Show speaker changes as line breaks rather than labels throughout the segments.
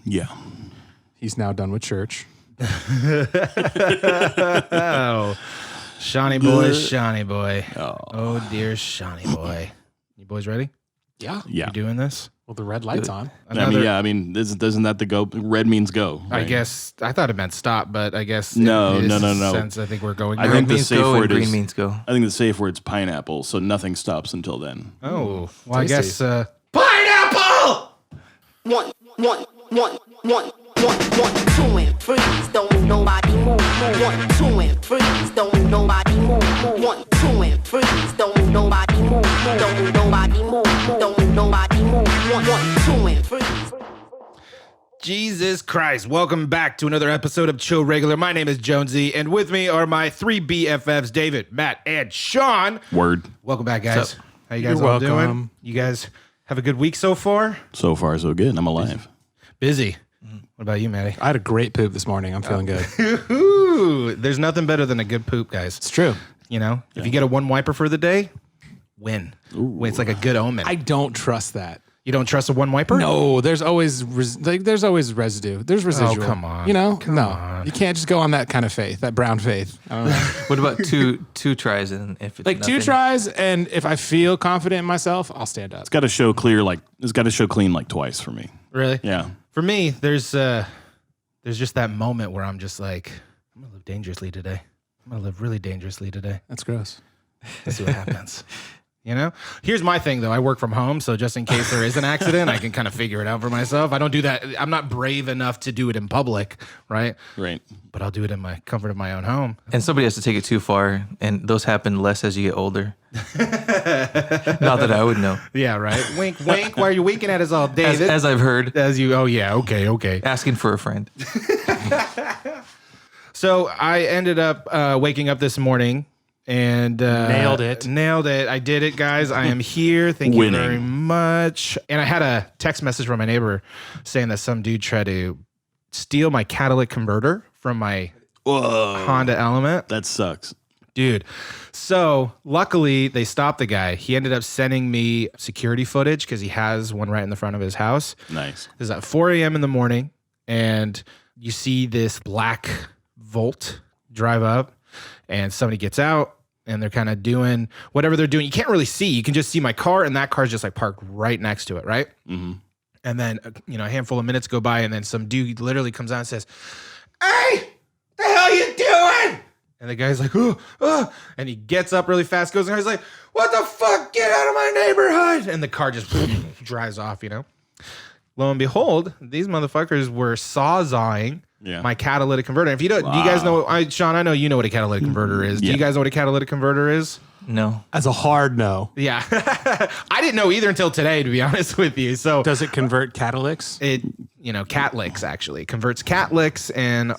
Yeah.
He's now done with church.
Oh, Shawnee boy. Oh, dear Shawnee boy. You boys ready?
Yeah.
Yeah.
You doing this?
Well, the red light's on.
Doesn't that the go? Red means go. Right?
I guess I thought it meant stop, but I guess
No.
Sense I think we're going.
I think the
means
safe
go and
word
green
is
means go.
I think the safe word's pineapple, so nothing stops until then.
Oh, well,
Tasty.
I guess pineapple.
One, two and freeze, don't nobody move. 1, 2 and freeze, don't nobody move. 1, 2 and freeze, don't nobody move. Don't nobody move. Don't nobody move. 1, 2 and freeze.
Jesus Christ. Welcome back to another episode of Chill Regular. My name is Jonesy, and with me are my 3 BFFs, David, Matt, and Sean.
Word.
Welcome back, guys.
What's up?
How you guys
You're
all doing?
welcome.
You guys have a good week so far?
So far, so good. I'm alive.
Busy. What about you, Matty?
I had a great poop this morning. I'm feeling good.
Ooh, there's nothing better than a good poop, guys.
It's true.
You know, if you get a one wiper for the day, win. It's like a good omen.
I don't trust that.
You don't trust a one wiper?
No, there's always there's always residue. There's residual.
come on.
You know,
Come
no,
on.
you can't just go on that kind of faith, that brown faith. I don't know.
What about two tries and if it's
Like
nothing?
2 tries, and if I feel confident in myself, I'll stand up.
It's got to show clean like twice for me.
Really?
Yeah.
For me, there's just that moment where I'm just like, I'm gonna live dangerously today. I'm gonna live really dangerously today.
That's gross.
Let's see what happens. You know? Here's my thing though. I work from home, so just in case there is an accident, I can kind of figure it out for myself. I don't do that. I'm not brave enough to do it in public, right?
Right.
But I'll do it in my comfort of my own home.
And somebody has to take it too far, and those happen less as you get older. Not that I would know.
Yeah, right. Wink, wink. Why are you winking at us all,
As,
David?
as I've heard,
Oh yeah, okay.
asking for a friend.
So I ended up waking up this morning and
Nailed it.
I did it, guys. I am here. Thank you
Winning.
very much. And I had a text message from my neighbor saying that some dude tried to steal my catalytic converter from my
Whoa.
Honda Element.
That sucks.
Dude. So luckily they stopped the guy. He ended up sending me security footage because he has one right in the front of his house.
Nice.
This is at 4 a.m. in the morning, and you see this black Volt drive up, and somebody gets out, and they're kind of doing whatever they're doing. You can't really see. You can just see my car, and that car's just like parked right next to it, right?
Mm-hmm.
And then, a handful of minutes go by, and then some dude literally comes out and says, "Hey, the hell you doing?" And the guy's like, oh, and he gets up really fast, goes in there, he's like, "What the fuck? Get out of my neighborhood!" And the car just drives off, Lo and behold, these motherfuckers were sawzawing my catalytic converter. If you don't, do you guys know? Sean, I know you know what a catalytic converter is. Do you guys know what a catalytic converiter is?
No.
As a hard no.
Yeah, I didn't know either until today, to be honest with you. So
Does it convert catalytics?
it, cat licks actually converts cat licks and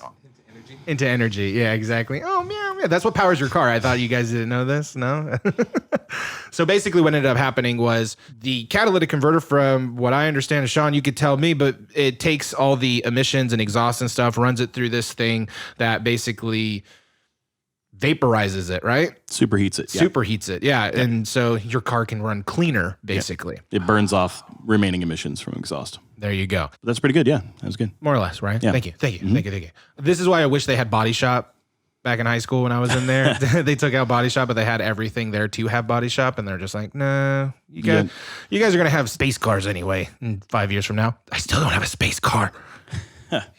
into energy. Yeah, exactly. Oh man, yeah, that's what powers your car. I thought you guys didn't know this. No. So basically what ended up happening was the catalytic converter, from what I understand, Sean, you could tell me, but it takes all the emissions and exhaust and stuff, runs it through this thing that basically vaporizes it, right?
Superheats it. Yeah.
Superheats it. Yeah. And so your car can run cleaner, basically.
It burns off remaining emissions from exhaust.
There you go.
But that's pretty good. Yeah. That was good.
More or less, right?
Yeah.
Thank you. This is why I wish they had Body Shop back in high school when I was in there. They took out Body Shop, but they had everything there to have Body Shop, and they're just like, no, you guys are gonna have space cars anyway in 5 years from now. I still don't have a space car.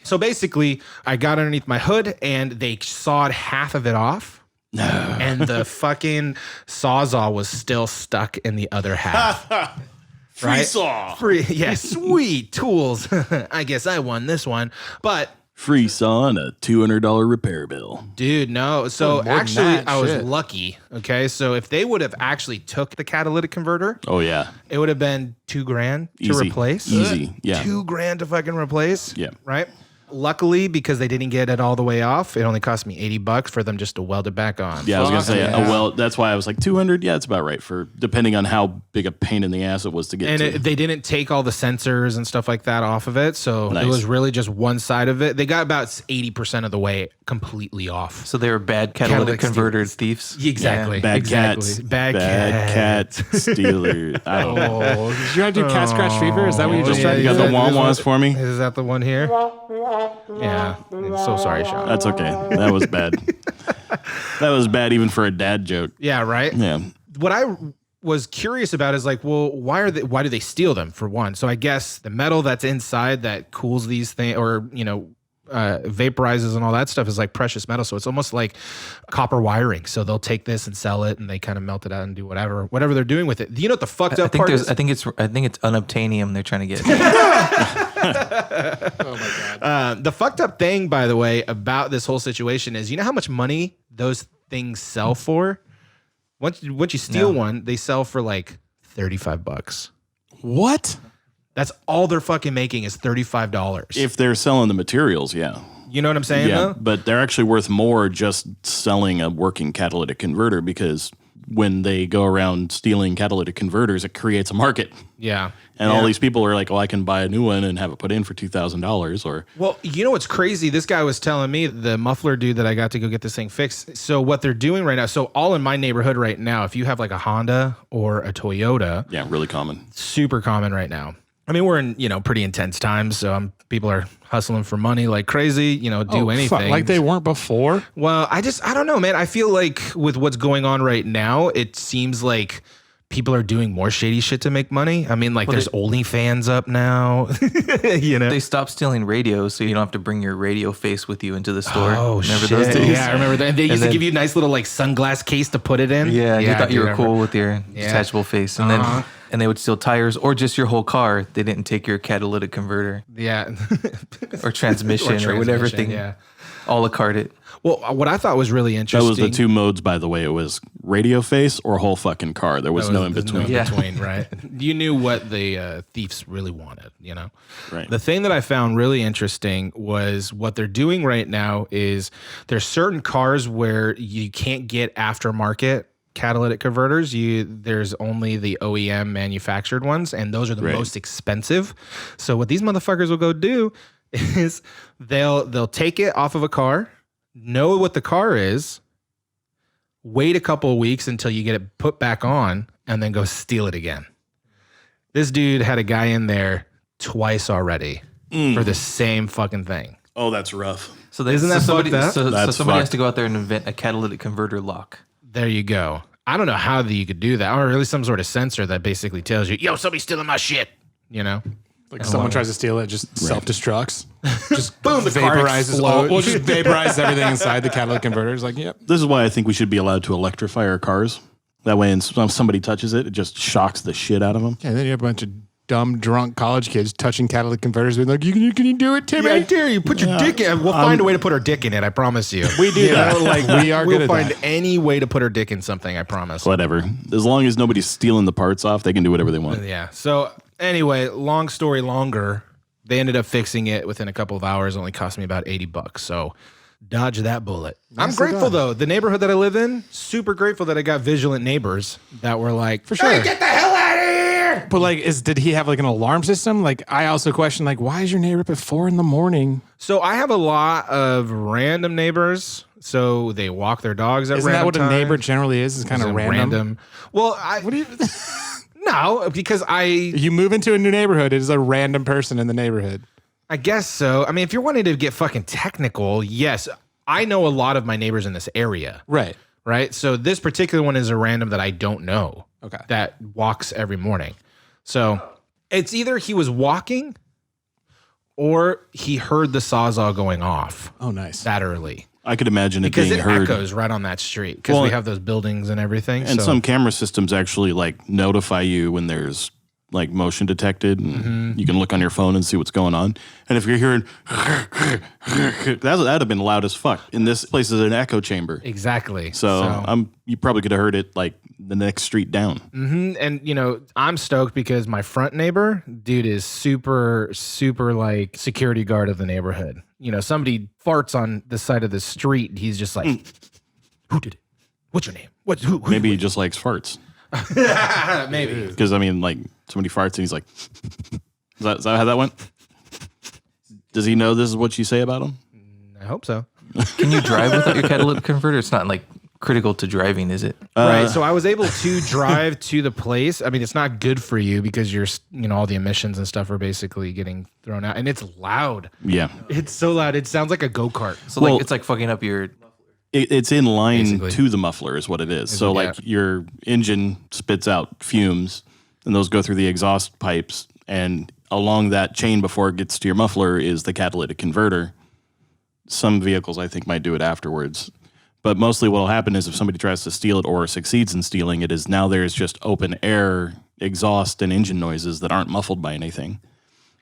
So basically, I got underneath my hood, and they sawed half of it off. No. And the fucking sawzall was still stuck in the other half.
Free saw.
Free, yeah, sweet tools. I guess I won this one. But
Free saw and a $200 repair bill.
dude, no. So
more than
actually,
that,
I was
shit.
lucky. Okay, so if they would have actually took the catalytic converter,
Oh, yeah.
it would have been $2,000 to
Easy.
replace.
Easy. Yeah.
$2,000 to fucking replace.
Yeah.
Right. Luckily, because they didn't get it all the way off, it only cost me $80 for them just to weld it back on.
Yeah, I was gonna say,
yeah.
well, that's why I was like 200. Yeah, it's about right for depending on how big a pain in the ass it was to get to.
They didn't take all the sensors and stuff like that off of it, so
Nice.
it was really just one side of it. They got about 80% of the way completely off.
So they were bad catalytic converter thieves.
Exactly.
Bad
exactly.
cats.
Bad
cat stealer. I don't know.
Oh, did you want to do cat scratch fever? Is that what you just tried to
You got
do?
the wah-wahs for me?
Is that the one here? Yeah. I'm so sorry, Sean.
That's okay. That was bad. That was bad even for a dad joke.
Yeah, right?
Yeah.
What I was curious about is like, well, why do they steal them, for one? So I guess the metal that's inside that cools these things, or, vaporizes and all that stuff, is like precious metal. So it's almost like copper wiring. So they'll take this and sell it, and they kind of melt it out and do whatever they're doing with it. Do you know what the fucked up part is?
I think it's unobtainium they're trying to get.
Oh my God.
The fucked up thing, by the way, about this whole situation is, you know how much money those things sell for? Once you steal one, they sell for like $35.
What?
That's all they're fucking making is $35.
If they're selling the materials, yeah.
You know what I'm saying,
Yeah,
though?
but they're actually worth more just selling a working catalytic converter, because when they go around stealing catalytic converters, it creates a market.
Yeah.
And all these people are like, well, I can buy a new one and have it put in for $2,000 or...
Well, you know what's crazy? This guy was telling me, the muffler dude that I got to go get this thing fixed. So what they're doing right now, so all in my neighborhood right now, if you have like a Honda or a Toyota,
Yeah, really common.
super common right now. I mean, we're in, pretty intense times, so people are hustling for money like crazy, do anything.
Fuck, like they weren't before?
Well, I don't know, man. I feel like with what's going on right now, it seems like people are doing more shady shit to make money. I mean, like there's OnlyFans up now,
They stopped stealing radios, so you don't have to bring your radio face with you into the store.
Oh,
Remember
shit.
those days?
Yeah, I remember that. They used to
then-
give you a nice little like sunglass case to put it in.
Yeah, you
I
thought you
do
were
remember.
cool with your detachable face, and then they would steal tires or just your whole car. They didn't take your catalytic converter
Yeah.
or transmission or whatever thing.
Yeah.
A la carte it.
Well, what I thought was really
That
interesting.
was the two modes, by the way. It was radio face or whole fucking car. There was no in
there's
between.
No in between, right? You knew what the thieves really wanted,
Right.
The thing that I found really interesting was what they're doing right now is there's certain cars where you can't get aftermarket catalytic converters. There's only the OEM manufactured ones, and those are the
Right.
most expensive. So what these motherfuckers will go do is they'll take it off of a car, know what the car is, wait a couple of weeks until you get it put back on, and then go steal it again. This dude had a guy in there twice already for the same fucking thing.
Oh, that's rough.
So
Isn't that
somebody,
fucked up?
so
That's
somebody has
fucked.
to go out there and invent a catalytic converter lock.
There you go. I don't know how you could do that, or at least some sort of sensor that basically tells you, yo, somebody's stealing my shit,
Like someone tries to steal it, just self-destructs. Just
Boom, the car
vaporizes all.
explodes.
Well, just vaporizes everything inside the catalytic converter. It's like, yep.
This is why I think we should be allowed to electrify our cars. That way, when somebody touches it, it just shocks the shit out of them.
Yeah, and then you have a bunch of dumb, drunk college kids touching catalytic converters. Being like, can you do it, Timmy?
I dare you. Put your dick in. We'll find a way to put our dick in it. I promise you.
We do that. Like, we are
We'll
good at
find
that.
any way to put our dick in something. I promise.
Whatever. As long as nobody's stealing the parts off, they can do whatever they want.
Yeah. So anyway, long story longer, they ended up fixing it within a couple of hours. It only cost me about $80. So dodge that bullet. I'm
Nicely
grateful
done.
though. The neighborhood that I live in, super grateful that I got vigilant neighbors that were like,
For sure.
"Hey, get the hell out of here!"
But like, did he have like an alarm system? Like, I also question, like, why is your neighbor up at 4 a.m?
So I have a lot of random neighbors. So they walk their dogs at
Isn't that
random
what a
times.
neighbor generally is? Is kind of random.
Well,
What do you?
no, because
You move into a new neighborhood, it is a random person in the neighborhood.
I guess so. I mean, if you're wanting to get fucking technical, yes, I know a lot of my neighbors in this area,
Right.
right? So this particular one is a random that I don't know.
Okay.
That walks every morning. So it's either he was walking or he heard the Sawzall going off
Oh, nice.
that early.
I could imagine it
Because
being
it
heard.
echoes right on that street because we have those buildings and everything.
And
so.
some camera systems actually like notify you when there's like motion detected, and you can look on your phone and see what's going on. And if you're hearing, that'd have been loud as fuck. And this place is an echo chamber.
Exactly.
So you probably could have heard it like the next street down.
And I'm stoked because my front neighbor, dude, is super, super like security guard of the neighborhood. Somebody farts on the side of the street. And he's just like, who did it? What's your name? Who
Maybe he just likes farts.
Maybe.
Because like somebody farts and he's like, is that how that went? Does he know this is what you say about him?
I hope so.
Can you drive without your catalytic converter? It's not like critical to driving, is it?
Right. So I was able to drive to the place. I mean, it's not good for you because all the emissions and stuff are basically getting thrown out, and it's loud.
Yeah.
It's so loud. It sounds like a go-kart.
So it's like fucking up your.
It's in line
Basically.
to the muffler is what it is. So like your engine spits out fumes and those go through the exhaust pipes, and along that chain before it gets to your muffler is the catalytic converter. Some vehicles I think might do it afterwards. But mostly what will happen is if somebody tries to steal it or succeeds in stealing it is now there's just open air exhaust and engine noises that aren't muffled by anything.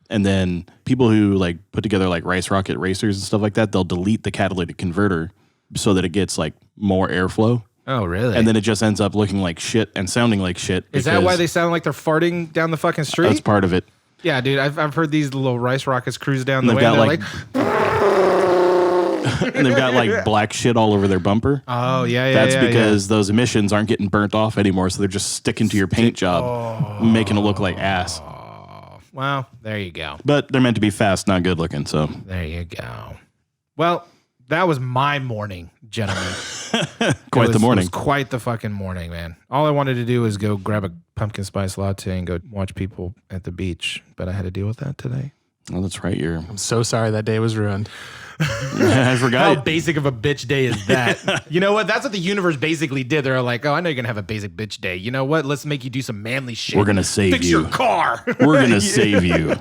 And then people who like put together like Rice Rocket Racers and stuff like that, they'll delete the catalytic converter so that it gets like more airflow.
Oh, really?
And then it just ends up looking like shit and sounding like shit.
Is that why they sound like they're farting down the fucking street?
That's part of it.
Yeah, dude. I've heard these little rice rockets cruise down the
And
way.
they've
And
got
they're like,
and they've got like black shit all over their bumper.
oh yeah.
That's because those emissions aren't getting burnt off anymore, so they're just sticking to your paint job, making it look like ass.
Well, there you go.
But they're meant to be fast, not good looking. So
There you go. Well, that was my morning, gentlemen.
quite the morning.
It was quite the fucking morning, man. All I wanted to do was go grab a pumpkin spice latte and go watch people at the beach, but I had to deal with that today.
Oh, that's right.
I'm so sorry that day was ruined.
I
How
forgot.
basic of a bitch day is that? You know what? That's what the universe basically did. They're like, oh, I know you're going to have a basic bitch day. You know what? Let's make you do some manly shit.
We're gonna save
Fix
you.
your car.
We're going to save you.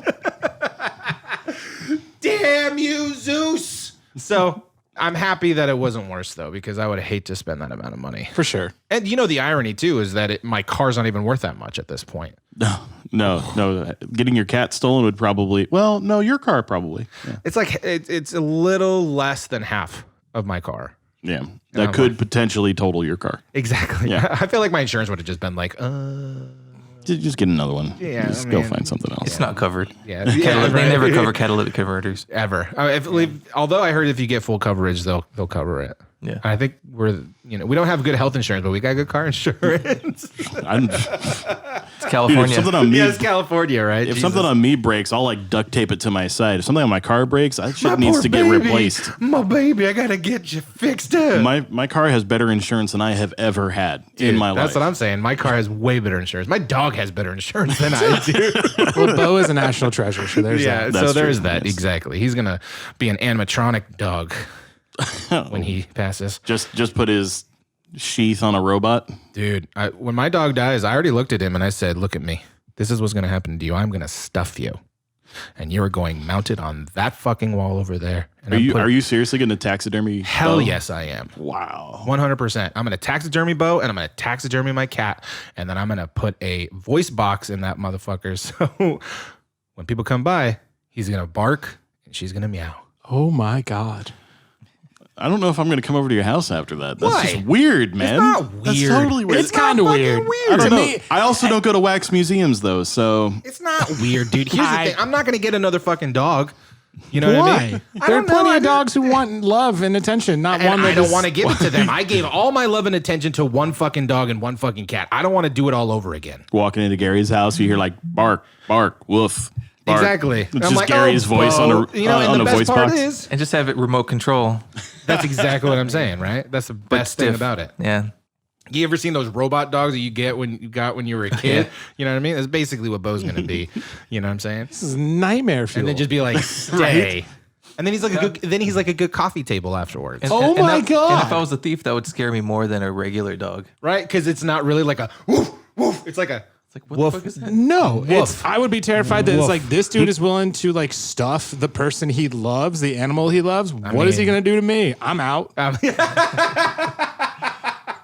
Damn you, Zeus. So I'm happy that it wasn't worse, though, because I would hate to spend that amount of money.
For sure.
And the irony, too, is that my car's not even worth that much at this point.
No. Getting your cat stolen would probably, your car probably. Yeah.
It's like it's a little less than half of my car.
Yeah. That could potentially total your car.
Exactly.
Yeah.
I feel like my insurance would have just been like,
Just get another one.
Yeah,
Just
I
go
mean,
find something else.
It's not covered.
yeah.
They never cover catalytic converters.
Ever. Although I heard if you get full coverage, they'll cover it.
Yeah.
I think we don't have good health insurance, but we got good car insurance.
It's California.
Dude, if something on me,
Yeah, it's California, right?
if something on me breaks, I'll like duct tape it to my side. If something on my car breaks, that shit needs to get replaced.
My baby, I gotta get you fixed up.
My car has better insurance than I have ever had in my life.
That's what I'm saying. My car has way better insurance. My dog has better insurance than I do.
Well, Bo is a national treasure, so there's that.
That's
so there's
true.
that.
Yes.
Exactly. He's gonna be an animatronic dog when he passes.
Just put his sheath on a robot.
Dude, when my dog dies, I already looked at him and I said, look at me. This is what's going to happen to you. I'm going to stuff you. And you're going mounted on that fucking wall over there. And
Are you seriously going to taxidermy?
Hell
Bo?
yes, I am.
Wow.
100%. I'm going to taxidermy Bo, and I'm going to taxidermy my cat. And then I'm going to put a voice box in that motherfucker. So when people come by, he's going to bark and she's going to meow.
Oh my God.
I don't know if I'm going to come over to your house after that. That's
Why?
just weird, man.
not
That's
weird.
totally weird.
It's kind of weird.
I don't
To
know.
me,
I also don't go to wax museums though, so
It's not weird, dude. Here's the thing. I'm not going to get another fucking dog. You know what I
why?
mean? I
There are
don't know.
plenty
I
of dogs who want love and attention, not
And
one that
I don't
is-
want to give it to them. I gave all my love and attention to one fucking dog and one fucking cat. I don't want to do it all over again.
walking into Gary's house, you hear like bark, bark, woof. Bark.
Exactly.
It's
I'm
just
like,
Gary's voice
Bo.
on a
and
on
the
a
best
voice
part
box.
is
And just have it remote control.
that's exactly what I'm saying, right? That's the best thing
stiff.
about it.
Yeah.
You ever seen those robot dogs that you get when you were a kid? You know what I mean? That's basically what Bo's gonna be. You know what I'm saying?
This is nightmare fuel.
And then just be like, stay. And then he's like a good coffee table afterwards,
And,
Oh
and
my
that-
God.
And if I was a thief, that would scare me more than a regular dog.
right? Because it's not really like a woof woof. It's like a
It's like, what
Woof.
the fuck is that?
No, it's. I would be terrified that
Woof.
it's like this dude is willing to like stuff the person he loves, the animal he loves. What is he
mean-
gonna do to me? I'm out.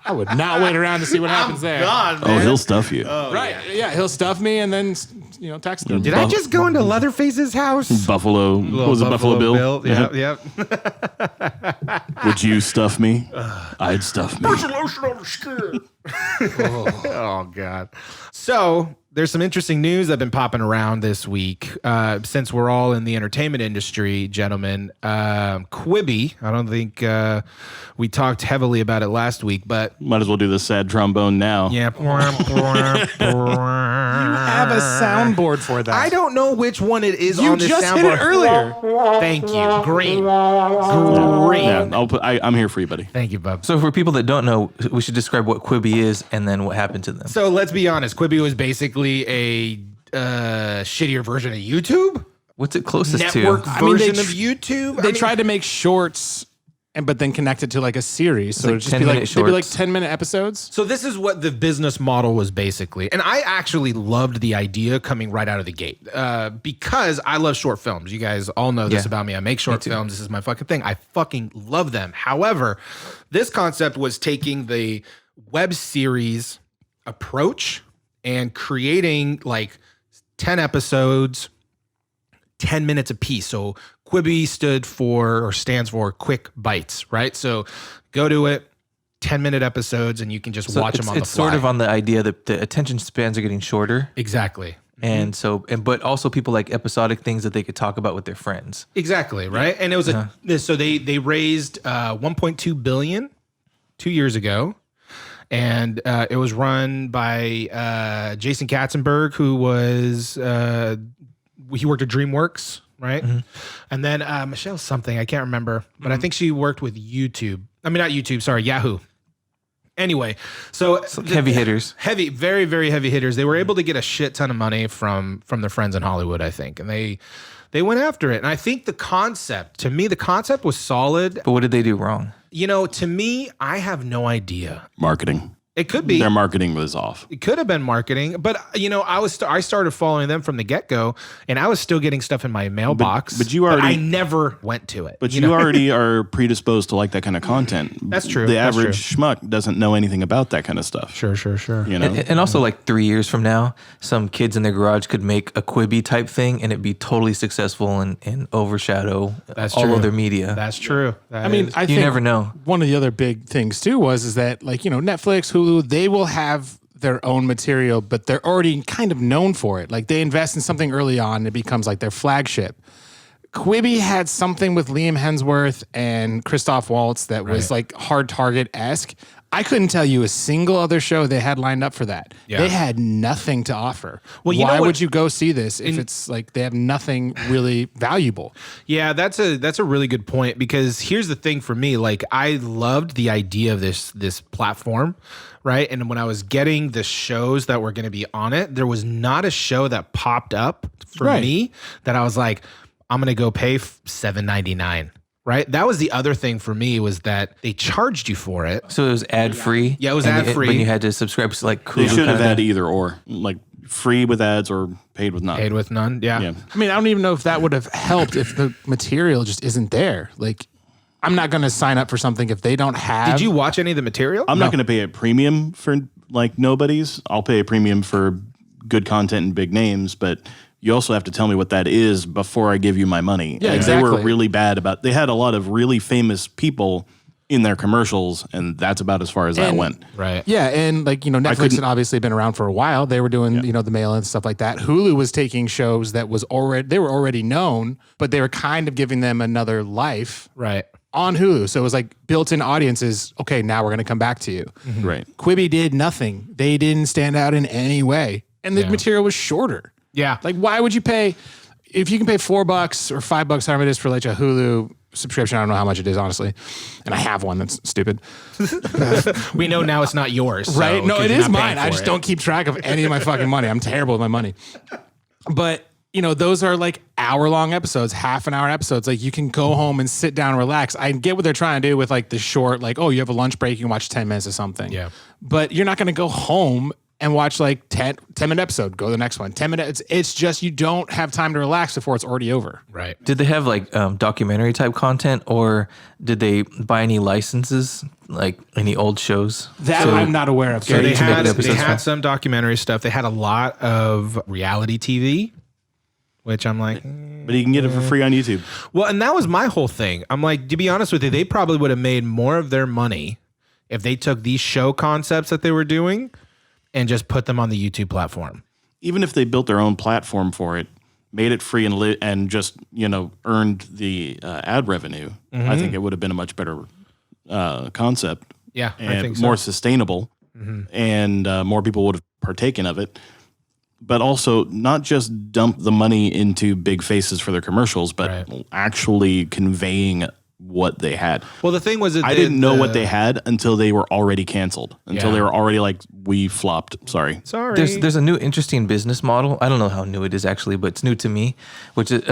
I would not wait around to see what happens there.
God,
Oh,
man.
he'll stuff you.
Right. Yeah, he'll stuff me and then, text him.
Did I just go into Leatherface's house?
Buffalo. What was it, Buffalo Bill?
Yep.
Would you stuff me? I'd stuff me.
Oh, God. So there's some interesting news that's been popping around this week. Since we're all in the entertainment industry, gentlemen, Quibi, I don't think we talked heavily about it last week, but
Might as well do the sad trombone now.
yeah.
Have a soundboard for that.
I don't know which one it is
You
on this
just
soundboard.
hit it earlier.
Thank you. Great.
Yeah, I'm here for you, buddy.
Thank you, Bub.
So for people that don't know, we should describe what Quibi is and then what happened to them.
So let's be honest. Quibi was basically a shittier version of YouTube.
What's it closest
Network
to?
version of YouTube.
They tried to make shorts, but then connect it to like a series. So
like
it'd just be like
10-minute
they'd be like
shorts.
10-minute episodes.
So this is what the business model was basically. And I actually loved the idea coming right out of the gate because I love short films. You guys all know this
Yeah.
about me. I make short films. This is my fucking thing. I fucking love them. However, this concept was taking the web series approach and creating like 10 episodes, 10 minutes a piece. So Quibi stands for quick bites, right? So go to it, 10-minute episodes, and you can just
So
watch them on the
it's
fly.
sort of on the idea that the attention spans are getting shorter.
Exactly.
And but also people like episodic things that they could talk about with their friends.
Exactly, right? And it was so they raised 1.2 billion 2 years ago. And it was run by Jason Katzenberg, who was he worked at DreamWorks, right? And then Michelle something, I can't remember, but I think she worked with YouTube. I mean, not YouTube, sorry, Yahoo. Anyway, so
Heavy hitters.
very, very heavy hitters. They were able to get a shit ton of money from their friends in Hollywood, I think, and they went after it. And I think the concept was solid.
But what did they do wrong?
To me, I have no idea.
Marketing.
It could be.
Their marketing was off.
It could have been marketing, but I started following them from the get-go, and I was still getting stuff in my mailbox.
but you already-
I never went to it.
But you already are predisposed to like that kind of content.
That's true.
The
That's
average schmuck doesn't know anything about that kind of stuff.
Sure.
You know?
And also, like 3 years from now, some kids in their garage could make a Quibi type thing, and it'd be totally successful and overshadow
That's
all
true.
other media.
That's true.
I mean, I think
never know.
One of the other big things too is that like, Netflix, Hulu, they will have their own material, but they're already kind of known for it. Like they invest in something early on, and it becomes like their flagship. Quibi had something with Liam Hemsworth and Christoph Waltz that was like Hard Target-esque. I couldn't tell you a single other show they had lined up for that.
Yeah.
They had nothing to offer.
Well,
why would you go see this if it's like they have nothing really valuable?
Yeah, that's a really good point, because here's the thing for me, like I loved the idea of this platform, right? And when I was getting the shows that were going to be on it, there was not a show that popped up for me that I was like, I'm going to go pay $7.99. Right. That was the other thing for me, was that they charged you for it.
So it was ad free.
Yeah, it was ad-free.
But you had to subscribe to like
They
Hulu
should have
kinda.
had either or, like free with ads or paid with none.
Paid with none. Yeah.
Yeah.
I mean, I don't even know if that would have helped if the material just isn't there. Like, I'm not going to sign up for something if they don't have.
Did you watch any of the material?
I'm not going to pay a premium for like nobodies. I'll pay a premium for good content and big names, but you also have to tell me what that is before I give you my money.
Yeah,
And
exactly.
They were really bad about. They had a lot of really famous people in their commercials, and that's about as far as that went.
Right.
Yeah, and like Netflix
couldn't-
had obviously been around for a while. They were doing the mail and stuff like that. Hulu was taking shows that were already known, but they were kind of giving them another life
Right.
on Hulu. So it was like built-in audiences. Okay, now we're going to come back to you.
Right.
Quibi did nothing. They didn't stand out in any way, and the material was shorter.
Yeah.
Like, why would you pay if you can pay $4 or $5, however it is, for like a Hulu subscription? I don't know how much it is, honestly, and I have one that's stupid.
We know now it's not yours. so-
Right? No,
'cause
it
you're
is
not paying
mine. I
for
just
it.
don't keep track of any of my fucking money. I'm terrible with my money. But those are like hour-long episodes, half-an-hour episodes. Like you can go home and sit down and relax. I get what they're trying to do with like the short, like, oh, you have a lunch break, you can watch 10 minutes of something.
Yeah.
But you're not going to go home and watch like 10-minute episode, go to the next one. 10 minutes. It's just you don't have time to relax before it's already over.
Right.
Did they have like documentary type content, or did they buy any licenses, like any old shows?
That I'm not aware of.
So they
to make
had,
the episodes fun.
some documentary stuff. They had a lot of reality TV, which I'm like,
But you can get it for free on YouTube.
well, and that was my whole thing. I'm like, to be honest with you, they probably would have made more of their money if they took these show concepts that they were doing and just put them on the YouTube platform.
Even if they built their own platform for it, made it free and just, earned the ad revenue, I think it would have been a much better concept.
Yeah,
and
I think so.
more sustainable, and more people would have partaken of it. But also not just dump the money into big faces for their commercials, but actually conveying what they had.
Well, the thing was that
I didn't know what they had until they were already canceled, until
Yeah.
they were already like, we flopped. Sorry.
There's a new interesting business model. I don't know how new it is actually, but it's new to me, which is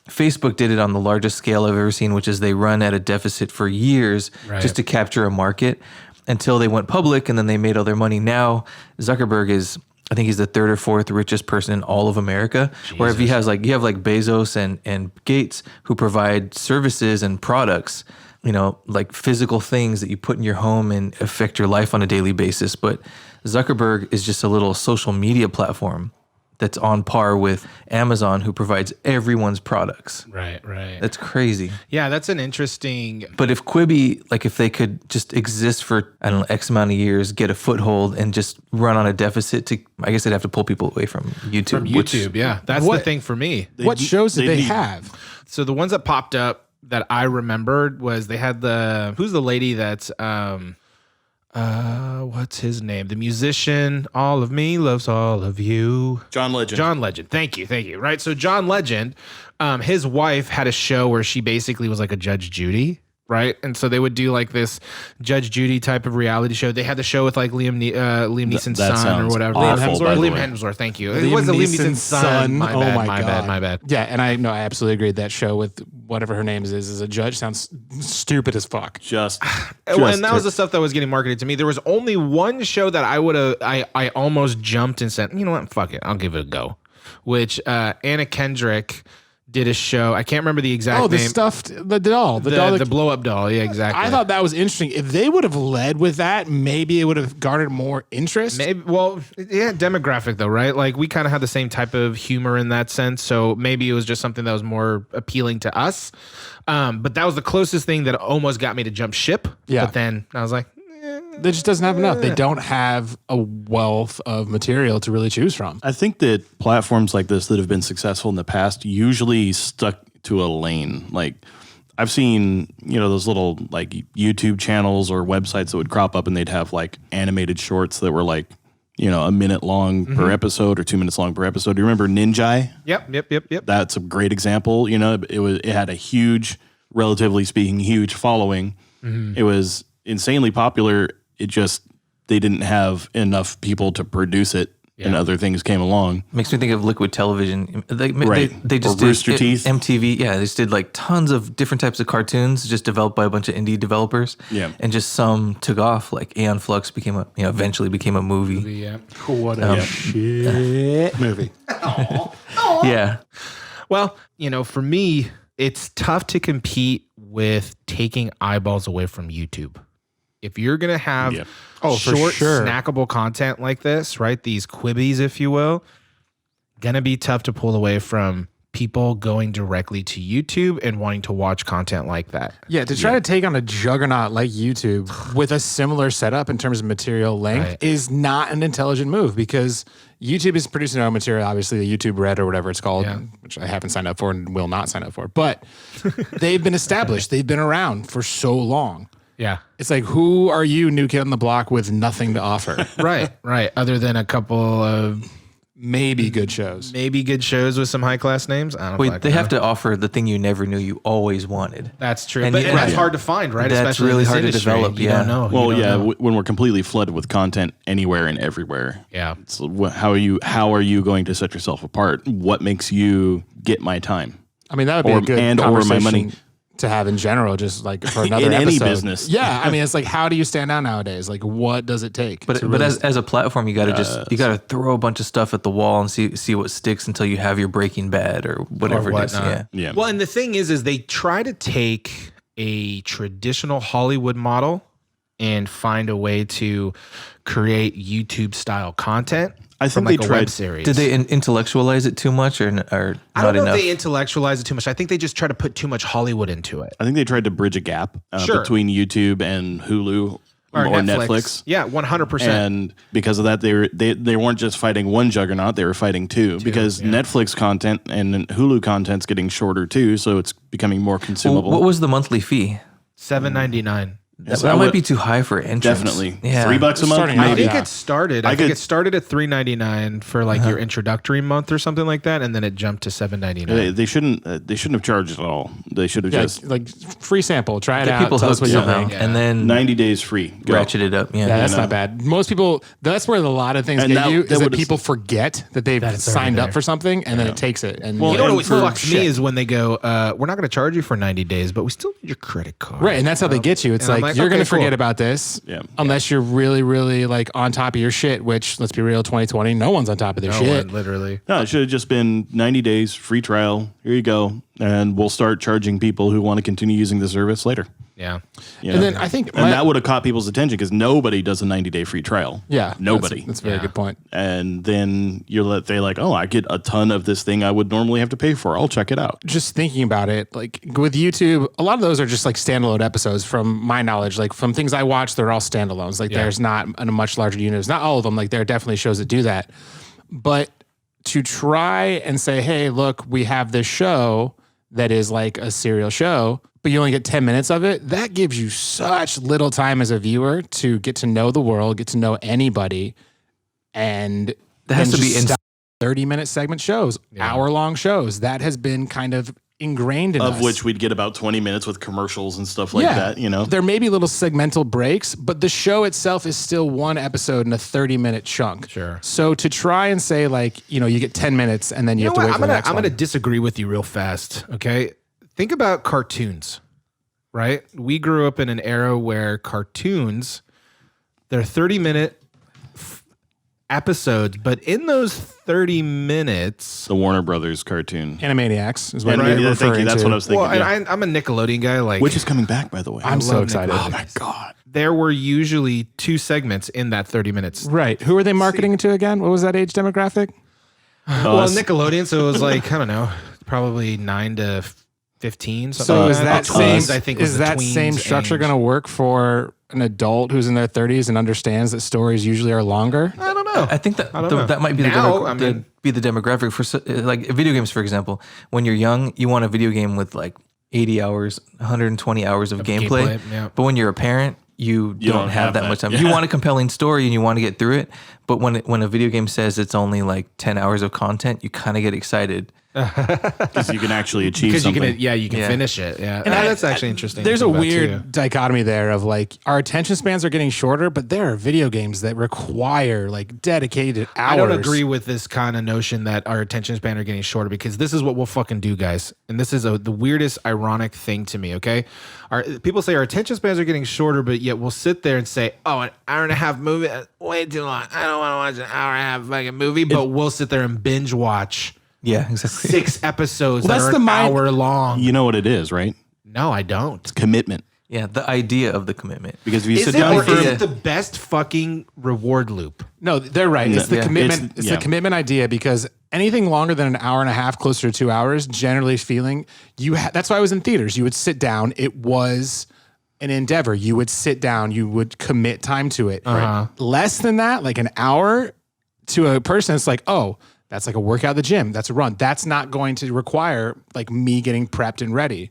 Facebook did it on the largest scale I've ever seen, which is they run at a deficit for years just to capture a market until they went public, and then they made all their money. Now Zuckerberg is, I think he's the third or fourth richest person in all of America. Where if you have like Bezos and Gates, who provide services and products, like physical things that you put in your home and affect your life on a daily basis. But Zuckerberg is just a little social media platform that's on par with Amazon, who provides everyone's products.
Right.
That's crazy.
Yeah, that's an interesting.
But if Quibi, like if they could just exist for, I don't know, X amount of years, get a foothold and just run on a deficit I guess they'd have to pull people away from YouTube.
From YouTube, yeah. That's the thing for me.
What shows did they have?
So the ones that popped up that I remembered was they had who's the lady that's what's his name? The musician, All of Me Loves All of You.
John Legend.
John Legend. Thank you. Right. So John Legend, his wife had a show where she basically was like a Judge Judy. Right. And so they would do like this Judge Judy type of reality show. They had the show with like Liam Neeson's
that
son or whatever.
awful, by the
Liam
way.
Hemsworth. Thank you.
Liam
It wasn't Liam
Neeson's
Neeson's son. My bad.
Yeah, and I absolutely agree. That show with whatever her name is a judge sounds stupid as fuck.
And that was the stuff that was getting marketed to me. There was only one show that I almost jumped and said, you know what, fuck it, I'll give it a go. Which Anna Kendrick did a show. I can't remember the exact name.
The doll.
The blow up doll. Yeah, exactly.
I thought that was interesting. If they would have led with that, maybe it would have garnered more interest.
Maybe, well, yeah, demographic though, right? Like we kind of had the same type of humor in that sense. So maybe it was just something that was more appealing to us. But that was the closest thing that almost got me to jump ship.
Yeah.
But then I was like,
That just doesn't have enough. They don't have a wealth of material to really choose from.
I think that platforms like this that have been successful in the past usually stuck to a lane. Like I've seen, those little like YouTube channels or websites that would crop up and they'd have like animated shorts that were like, a minute long per episode or 2 minutes long per episode. Do you remember Ninja?
Yep.
That's a great example. It had a huge, relatively speaking, huge following. It was insanely popular. They didn't have enough people to produce it, and other things came along.
Makes me think of Liquid Television. They just
Or Rooster
did
Teeth.
MTV. Yeah, they just did like tons of different types of cartoons, just developed by a bunch of indie developers.
Yeah.
And just some took off. Like Aeon Flux eventually became a movie.
Yeah.
What a shit movie.
Yeah.
Well, for me, it's tough to compete with taking eyeballs away from YouTube. If you're going to have short, snackable content like this, right? These Quibis, if you will, going to be tough to pull away from people going directly to YouTube and wanting to watch content like that.
Yeah, to try to take on a juggernaut like YouTube with a similar setup in terms of material length is not an intelligent move, because YouTube is producing their own material, obviously the YouTube Red or whatever it's called, which I haven't signed up for and will not sign up for. But they've been established. They've been around for so long.
Yeah.
It's like, who are you, new kid on the block with nothing to offer?
Right. Other than a couple of
maybe good shows.
Maybe good shows with some high class names. I don't know.
Wait, they have to offer the thing you never knew you always wanted.
That's true.
And
But
you-
that's hard to find, right?
That's
Especially
really
in this
hard to
industry.
develop,
You
yeah.
don't know.
Well,
You don't know.
when we're completely flooded with content anywhere and everywhere.
Yeah.
How are you going to set yourself apart? What makes you get my time?
I mean, that would be a good
or my money?
to have in general, just like for another
In any
episode.
business.
Yeah, I mean, it's like, how do you stand out nowadays? Like, what does it take?
But as a platform, you got to you got to throw a bunch of stuff at the wall and see what sticks until you have your Breaking Bad or whatever it is.
Yeah.
Well, and the thing is they try to take a traditional Hollywood model and find a way to create YouTube style content.
I think
from
they
like a
tried.
web series.
Did they intellectualize it too much or not
I don't know
enough?
if they intellectualize it too much. I think they just try to put too much Hollywood into it.
I think they tried to bridge a gap
Sure.
between YouTube and Hulu or Netflix.
Yeah, 100%.
And because of that, they weren't just fighting one juggernaut; they were fighting two. Because Netflix content and Hulu content's getting shorter too, so it's becoming more consumable.
What was the monthly fee?
$7.99.
That might be too high for entrance.
Definitely.
Yeah.
$3 a month,
Starting out,
I
maybe.
think
Yeah.
it started. I think it started at $3.99 for like your introductory month or something like that, and then it jumped to $7.99.
They shouldn't have charged at all. They should have
Yeah,
just
like free sample, try it
Get
out,
people
tell us
hooked
what you
somehow,
think.
and then
90 days free. Go.
ratchet it up. Yeah,
Yeah, that's not bad. Most people, that's where a lot of things
And
get
that-
you,
that
is that
would've-
people forget that they've
it's already
signed
there.
up for something and then it takes it. And
Well,
You know what
and
always
for
fucks me is when they go, we're not going to charge you for 90 days, but we still need your credit card.
right, and that's how they get you. It's
and I'm
like,
like,
you're going to
okay, cool.
forget about this
Yeah.
unless you're really, really like on top of your shit, which let's be real, 2020, no one's on top of their
No
shit.
one, literally.
No, it should have just been 90 days free trial. Here you go. And we'll start charging people who want to continue using the service later.
Yeah.
You
And
know?
then I think
and that would have caught people's attention because nobody does a 90-day free trial.
yeah,
Nobody.
That's a very good point.
And then they like, oh, I get a ton of this thing I would normally have to pay for. I'll check it out.
Just thinking about it, like with YouTube, a lot of those are just like standalone episodes from my knowledge. Like from things I watch, they're all standalones. Like there's not a much larger universe. Not all of them. Like there are definitely shows that do that. But to try and say, hey, look, we have this show that is like a serial show, but you only get 10 minutes of it, that gives you such little time as a viewer to get to know the world, get to know anybody. And
That has
then
to be
just stop 30-minute segment shows, hour-long shows. That has been kind of ingrained in us.
Of which we'd get about 20 minutes with commercials and stuff like that, you know?
There may be little segmental breaks, but the show itself is still one episode in a 30-minute chunk.
Sure.
So to try and say like, you get 10 minutes and then you have to wait for the next
I'm
one.
gonna disagree with you real fast. Okay, think about cartoons, right? We grew up in an era where cartoons, they're 30-minute episodes, but in those 30 minutes,
The Warner Brothers cartoon.
Animaniacs is what
Right,
I'm
thank
referring
you. That's
to.
what I was thinking.
well,
yeah.
and I'm a Nickelodeon guy. Like,
Which is coming back, by the way.
I'm so
love
excited.
Nickelodeon.
oh my God.
there were usually 2 segments in that 30 minutes.
Right. Who are they marketing to again? What was that age demographic?
Well, Nickelodeon, so it was like, I don't know, probably 9 to 15. Something
So
like
is that same?
Tweens, I think, was
is
the
that
tweens
same structure
age.
going to work for an adult who's in their 30s and understands that stories usually are longer?
I don't know.
I think that
I don't know.
that might be
Now, I mean-
be the demographic for like video games, for example. When you're young, you want a video game with like 80 hours, 120 hours of gameplay.
yeah.
But when you're a parent, you don't have that much time. You want a compelling story and you want to get through it. But when a video game says it's only like 10 hours of content, you kind of get excited.
Because you can actually achieve
Because you
something.
can, you can
Yeah.
finish it. Yeah,
And
that's actually interesting.
There's
to
a
think about,
weird
too.
dichotomy there of like our attention spans are getting shorter, but there are video games that require like dedicated hours.
I don't agree with this kind of notion that our attention span are getting shorter, because this is what we'll fucking do, guys. And this is the weirdest, ironic thing to me. Okay, people say our attention spans are getting shorter, but yet we'll sit there and say, "Oh, an hour and a half movie, way too long. I don't want to watch an hour and a half fucking movie." But we'll sit there and binge watch
Yeah, exactly.
6 episodes
Well,
that
that's
are
the
an
mind-
hour long.
You know what it is, right?
No, I don't.
Commitment.
Yeah, the idea of the commitment.
Because if you
Is
sit
it,
down
or
for
is it the best fucking reward loop?
No, they're right. It's the
Yeah.
commitment. It's
Yeah.
the commitment idea, because anything longer than an hour and a half, closer to 2 hours, generally feeling that's why I was in theaters. You would sit down. It was an endeavor. You would sit down. You would commit time to it. Less than that, like an hour, to a person, it's like, oh, that's like a workout at the gym. That's a run. That's not going to require like me getting prepped and ready.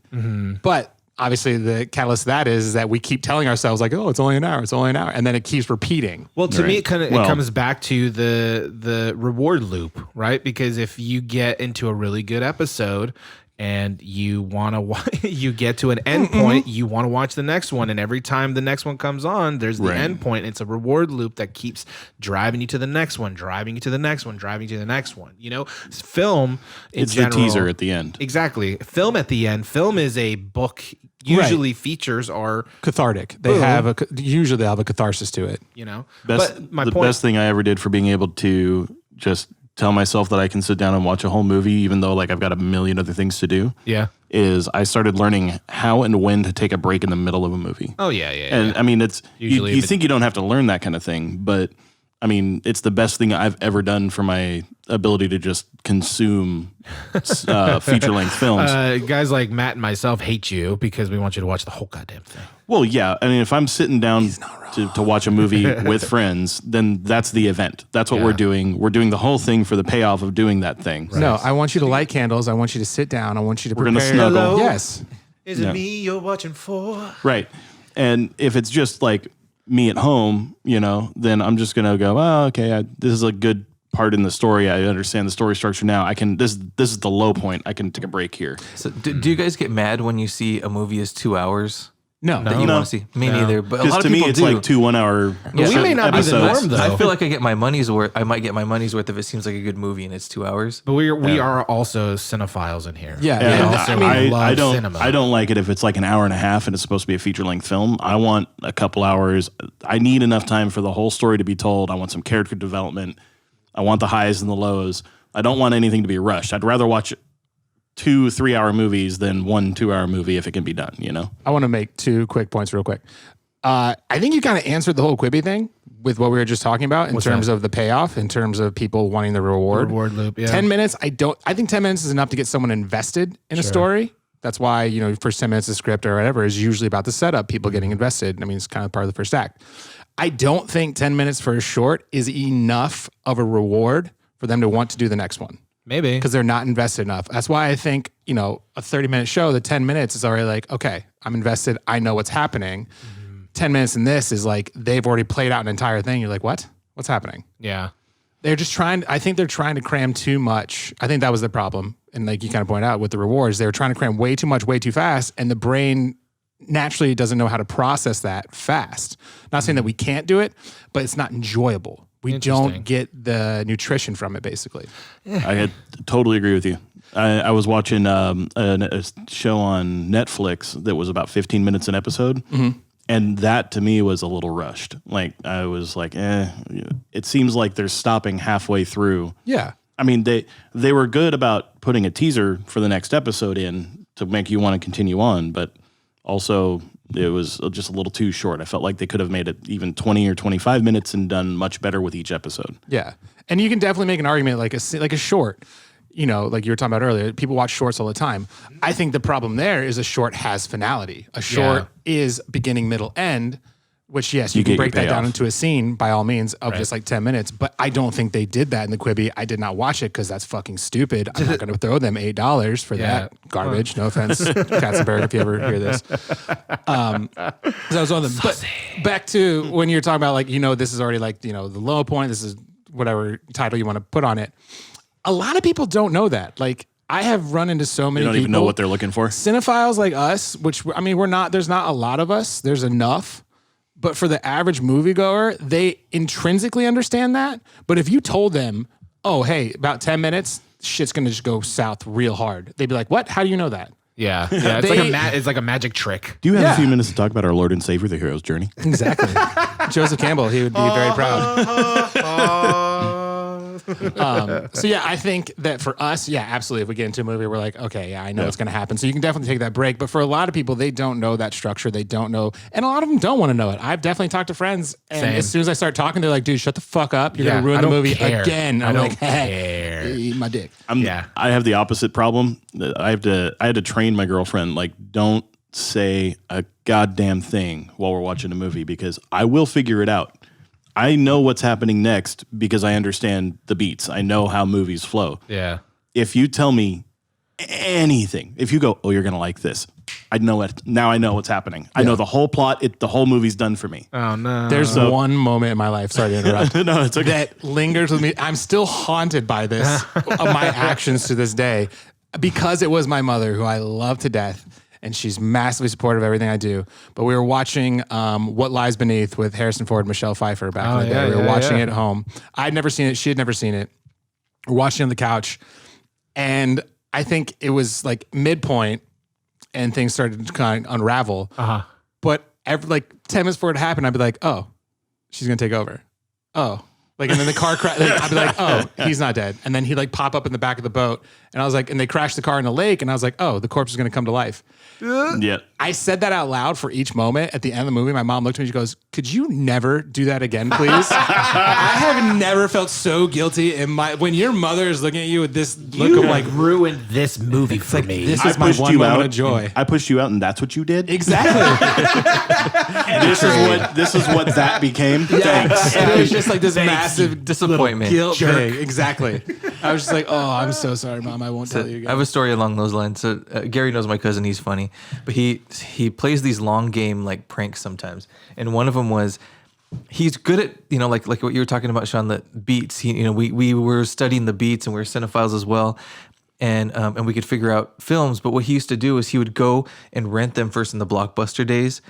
But obviously the catalyst of that is that we keep telling ourselves like, oh, it's only an hour. It's only an hour. And then it keeps repeating.
Well, to me, it kind of
Well-
it comes back to the reward loop, right? Because if you get into a really good episode, and you want to you get to an end point, you want to watch the next one, and every time the next one comes on, there's the end point. It's a reward loop that keeps driving you to the next one, driving you to the next one, driving you to the next one. You know, film
it's
general,
the teaser at the end.
Exactly. Film at the end. Film is a book. Usually features are
cathartic. They have usually they have a catharsis to it.
You know,
but the best thing I ever did for being able to just tell myself that I can sit down and watch a whole movie, even though like I've got a million other things to do.
Yeah.
Is I started learning how and when to take a break in the middle of a movie.
Oh yeah.
And I mean, it's usually you think you don't have to learn that kind of thing, but I mean, it's the best thing I've ever done for my ability to just consume feature-length films.
Guys like Matt and myself hate you because we want you to watch the whole goddamn thing.
Well, yeah. I mean, if I'm sitting down to watch a movie with friends, then that's the event. That's what we're doing. We're doing the whole thing for the payoff of doing that thing.
Right. No, I want you to light candles. I want you to sit down. I want you to prepare.
We're going to snuggle.
Hello?
Yes.
Is it me you're watching for?
Right. And if it's just like me at home, you know, then I'm just going to go, oh, okay, this is a good part in the story. I understand the story structure now. I can, this is the low point. I can take a break here.
So do you guys get mad when you see a movie is 2 hours?
No.
That you want to see? Me neither. But a lot of
to
people
me, it's
do.
like 2 1 hour.
Yeah, we may not be the norm, though.
I feel like I get my money's worth. I might get my money's worth if it seems like a good movie and it's 2 hours.
But we are also cinephiles in here.
Yeah.
And
also
I don't
cinema.
I don't like it if it's like an hour and a half and it's supposed to be a feature length film. I want a couple hours. I need enough time for the whole story to be told. I want some character development. I want the highs and the lows. I don't want anything to be rushed. I'd rather watch 2 3-hour movies than 1 2-hour movie if it can be done, you know?
I want to make 2 quick points real quick. I think you kind of answered the whole Quibi thing with what we were just talking about in terms of the payoff, in terms of people wanting the reward.
Reward loop, yeah.
10 minutes, I think 10 minutes is enough to get someone invested in a story. That's why, you know, first 10 minutes of script or whatever is usually about the setup, people getting invested. I mean, it's kind of part of the first act. I don't think 10 minutes for a short is enough of a reward for them to want to do the next one.
Maybe.
Because they're not invested enough. That's why I think, you know, a 30-minute show, the 10 minutes is already like, okay, I'm invested. I know what's happening. 10 minutes in this is like, they've already played out an entire thing. You're like, what? What's happening?
Yeah.
They're just I think they're trying to cram too much. I think that was the problem. And like you kind of point out with the rewards, they were trying to cram way too much, way too fast. And the brain naturally doesn't know how to process that fast. Not saying that we can't do it, but it's not enjoyable. We don't get the nutrition from it, basically.
I totally agree with you. I was watching a show on Netflix that was about 15 minutes an episode, and that to me was a little rushed. Like I was like, it seems like they're stopping halfway through.
Yeah.
I mean, they were good about putting a teaser for the next episode in to make you want to continue on, but also it was just a little too short. I felt like they could have made it even 20 or 25 minutes and done much better with each episode.
Yeah. And you can definitely make an argument like a short, you know, like you were talking about earlier, people watch shorts all the time. I think the problem there is a short has finality. A short is beginning, middle, end, which yes, you can break that down into a scene by all means of just like 10 minutes. But I don't think they did that in the Quibi. I did not watch it because that's fucking stupid. I'm not going to throw them $8 for that garbage. No offense, Katzenberg, if you ever hear this. So that was one of them. But back to when you're talking about like, you know, this is already like, you know, the low point. This is whatever title you want to put on it. A lot of people don't know that. Like I have run into so many people.
They don't even know what they're looking for.
Cinephiles like us, which I mean, there's not a lot of us. There's enough. But for the average moviegoer, they intrinsically understand that. But if you told them, oh, hey, about 10 minutes, shit's going to just go south real hard. They'd be like, what? How do you know that?
Yeah. It's like a magic trick.
Do you have a few minutes to talk about our Lord and Savior, the hero's journey?
Exactly. Joseph Campbell, he would be very proud. So yeah, I think that for us, yeah, absolutely. If we get into a movie, we're like, okay, yeah, I know what's going to happen. So you can definitely take that break. But for a lot of people, they don't know that structure. They don't know. And a lot of them don't want to know it. I've definitely talked to friends. And as soon as I start talking, they're like, dude, shut the fuck up. You're going to ruin the movie again. I'm like, hey, eat my dick.
I have the opposite problem. I had to train my girlfriend, like, don't say a goddamn thing while we're watching a movie because I will figure it out. I know what's happening next because I understand the beats. I know how movies flow.
Yeah.
If you tell me anything, if you go, oh, you're going to like this, I know it. Now I know what's happening. I know the whole plot. The whole movie's done for me.
Oh, no.
There's one moment in my life, sorry to interrupt,
no, it's okay.
that lingers with me. I'm still haunted by this, of my actions to this day. because it was my mother, who I love to death, and she's massively supportive of everything I do. But we were watching What Lies Beneath with Harrison Ford and Michelle Pfeiffer back in the day. We were watching it at home. I'd never seen it. She had never seen it. We're watching it on the couch, and I think it was like midpoint, and things started to kind of unravel. But like 10 minutes before it happened, I'd be like, oh, she's going to take over. Oh. Like, and then the car crash. Like, I'd be like, oh, he's not dead. And then he'd like pop up in the back of the boat. And I was like, and they crashed the car in the lake. And I was like, oh, the corpse is going to come to life.
Yeah.
I said that out loud for each moment. At the end of the movie, my mom looked at me. She goes, could you never do that again, please? I have never felt so guilty in when your mother is looking at you with this look of like,
ruined this movie for me.
this is my one moment of joy.
I pushed you out, and that's what you did.
Exactly.
This is what that became. Thanks.
And it was just like this massive
disappointment.
guilt thing. Exactly. I was just like, oh, I'm so sorry, Mom. I won't tell you again.
I have a story along those lines. So Gary knows my cousin. He's funny, but he plays these long game like pranks sometimes. And one of them was he's good at, like what you were talking about, Sean, the beats. We were studying the beats, and we were cinephiles as well. And we could figure out films. But what he used to do is he would go and rent them first in the Blockbuster days,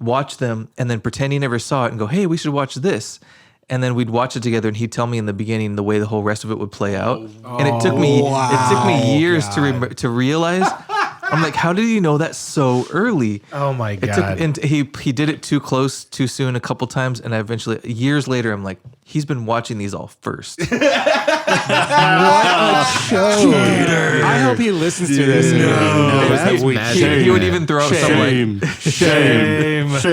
watch them, and then pretend he never saw it and go, hey, we should watch this. And then we'd watch it together, and he'd tell me in the beginning the way the whole rest of it would play out. And it took me years to realize. I'm like, how did you know that so early?
Oh my God.
And he did it too close, too soon a couple times. And I eventually, years later, I'm like, he's been watching these all first.
What a show. I hope he listens to this.
He would even throw out some like,
Shame.
That's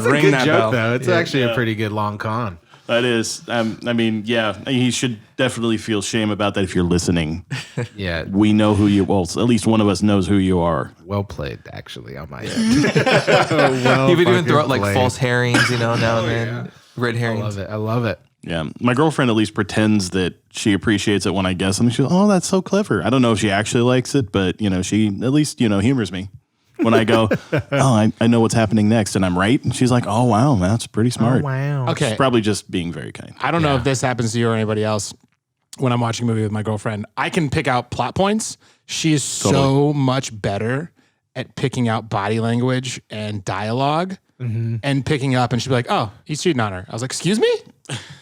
a
ring
good
that
joke,
bell.
though. It's actually a pretty good long con.
That is. I mean, yeah, he should definitely feel shame about that if you're listening.
Yeah.
We know who you. Well, at least one of us knows who you are.
Well played, actually, on my end.
he would even throw out like false herrings, now and then. Red herrings.
I love it.
Yeah, my girlfriend at least pretends that she appreciates it when I guess something. She goes, "Oh, that's so clever." I don't know if she actually likes it, but she at least humors me. When I go, oh, I know what's happening next, and I'm right. And she's like, oh, wow, that's pretty smart.
Oh, wow.
Okay.
She's probably just being very kind.
I don't know if this happens to you or anybody else. When I'm watching a movie with my girlfriend, I can pick out plot points. She is so much better at picking out body language and dialogue and picking up. And she'd be like, oh, he's cheating on her. I was like, excuse me?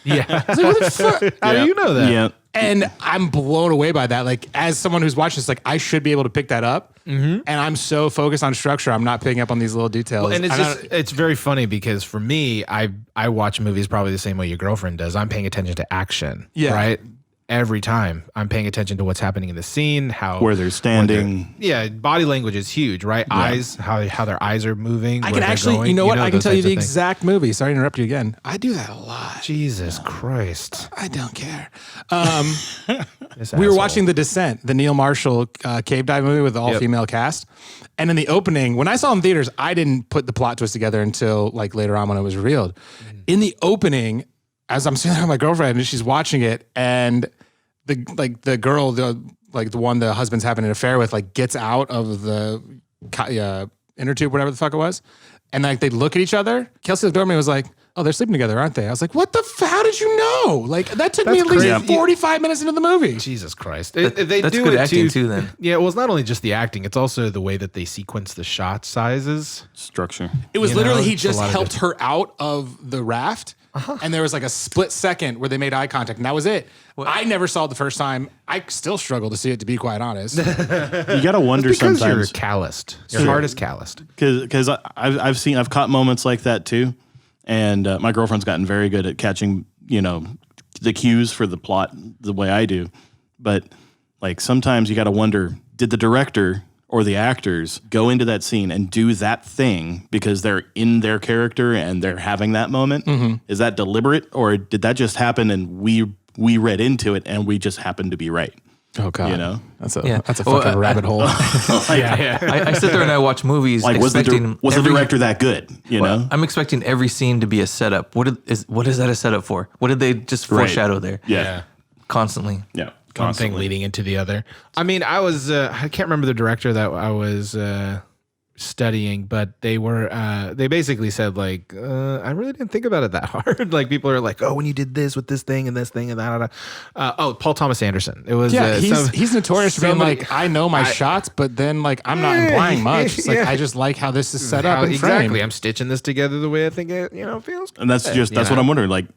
Yeah.
I was like, what the fuck?
How do you know that?
Yeah.
And I'm blown away by that. Like, as someone who's watching this, like, I should be able to pick that up. And I'm so focused on structure, I'm not picking up on these little details.
Well, and it's very funny because for me, I watch movies probably the same way your girlfriend does. I'm paying attention to action.
Yeah.
Right? Every time I'm paying attention to what's happening in the scene,
where they're standing.
Body language is huge, right? Yeah. Eyes, how their eyes are moving.
I can actually,
going,
what? I can tell you the
things.
exact movie. Sorry to interrupt you again. I do that a lot.
Jesus Christ.
I don't care.
We
were watching The Descent, the Neil Marshall cave dive movie with the all-female cast. And in the opening, when I saw it in theaters, I didn't put the plot twist together until like later on when it was revealed. In the opening, as I'm sitting there with my girlfriend and she's watching it, and the girl, the one the husband's having an affair with, like gets out of the inner tube, whatever the fuck it was, and like they look at each other. Kelsey looked over at me and was like, "Oh, they're sleeping together, aren't they?" I was like, "What the? How did you know?" Like that took me at least 45 minutes into the movie.
Jesus Christ,
that's
do
good
it
acting too. Then
yeah, well, it's not only just the acting; it's also the way that they sequence the shot sizes,
structure.
It was literally he just helped her out of the raft. And there was like a split second where they made eye contact, and that was it. I never saw it the first time. I still struggle to see it, to be quite honest.
You gotta wonder
because
sometimes.
You're calloused. Your heart is calloused.
Because I've caught moments like that too, and my girlfriend's gotten very good at catching the cues for the plot the way I do. But like sometimes you gotta wonder, did the director or the actors go into that scene and do that thing because they're in their character and they're having that moment? Is that deliberate, or did that just happen and we read into it and we just happened to be right?
Oh God, that's a fucking rabbit hole.
I sit there and I watch movies.
Like, was the director that good?
I'm expecting every scene to be a setup. What is that a setup for? What did they just foreshadow there?
Yeah,
constantly.
Yeah.
One thing leading into the other. I mean, I can't remember the director that I was studying, but they basically said like, I really didn't think about it that hard. Like people are like, oh, when you did this with this thing and that. Paul Thomas Anderson. It was
he's notorious for being like, I know my shots, but then like I'm not implying much. It's like I just like how this is set up and
exactly
framed.
I'm stitching this together the way I think it feels good.
And that's what I'm wondering. Like,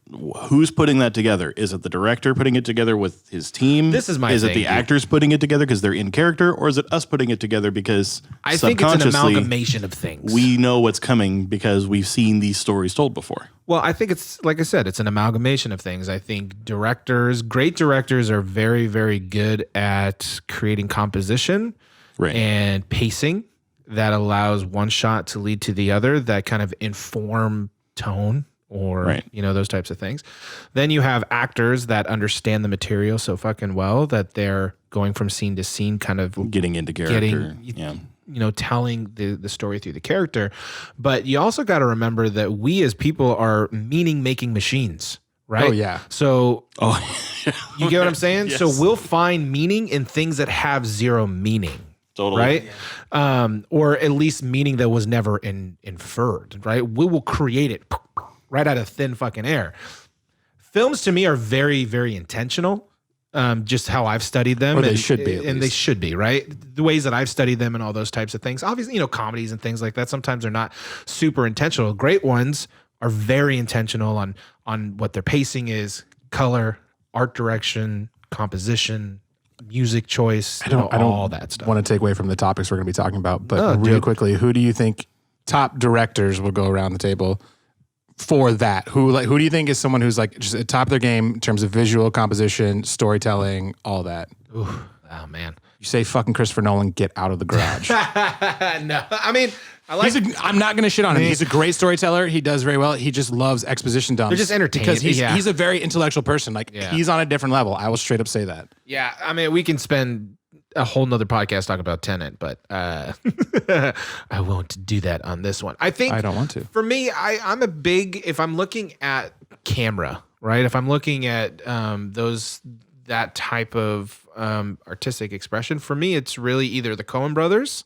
who's putting that together? Is it the director putting it together with his team?
This is my
Is
thing,
it the actors putting it together because they're in character, or is it us putting it together because
I think it's an amalgamation of things.
We know what's coming because we've seen these stories told before.
Well, I think it's, like I said, it's an amalgamation of things. I think great directors are very, very good at creating composition and pacing that allows one shot to lead to the other, that kind of inform tone or, those types of things. Then you have actors that understand the material so fucking well that they're going from scene to scene, kind of
getting into character.
Telling the story through the character. But you also got to remember that we as people are meaning-making machines, right?
Oh, yeah.
So you get what I'm saying?
Yes.
So we'll find meaning in things that have zero meaning.
Totally.
Right? Yeah. Or at least meaning that was never inferred, right? We will create it right out of thin fucking air. Films to me are very, very intentional. Just how I've studied them.
Or they should be,
and they should be, right? The ways that I've studied them and all those types of things. Obviously, comedies and things like that, sometimes they're not super intentional. Great ones are very intentional on what their pacing is, color, art direction, composition, music choice, I don't all that stuff.
Want to take away from the topics we're going to be talking about, but really quickly, who do you think top directors will go around the table for that? Who do you think is someone who's like just at the top of their game in terms of visual composition, storytelling, all that?
Ooh, oh man.
You say fucking Christopher Nolan, get out of the garage.
No, I mean,
I'm not going to shit on him. He's a great storyteller. He does very well. He just loves exposition dumps.
They're just entertaining.
Because he's a very intellectual person. Like he's on a different level. I will straight up say that.
Yeah. I mean, we can spend a whole nother podcast talking about Tenet, but I won't do that on this one. I think
I don't want to.
For me, I'm a big, if I'm looking at camera, right? If I'm looking at that type of artistic expression, for me, it's really either the Coen brothers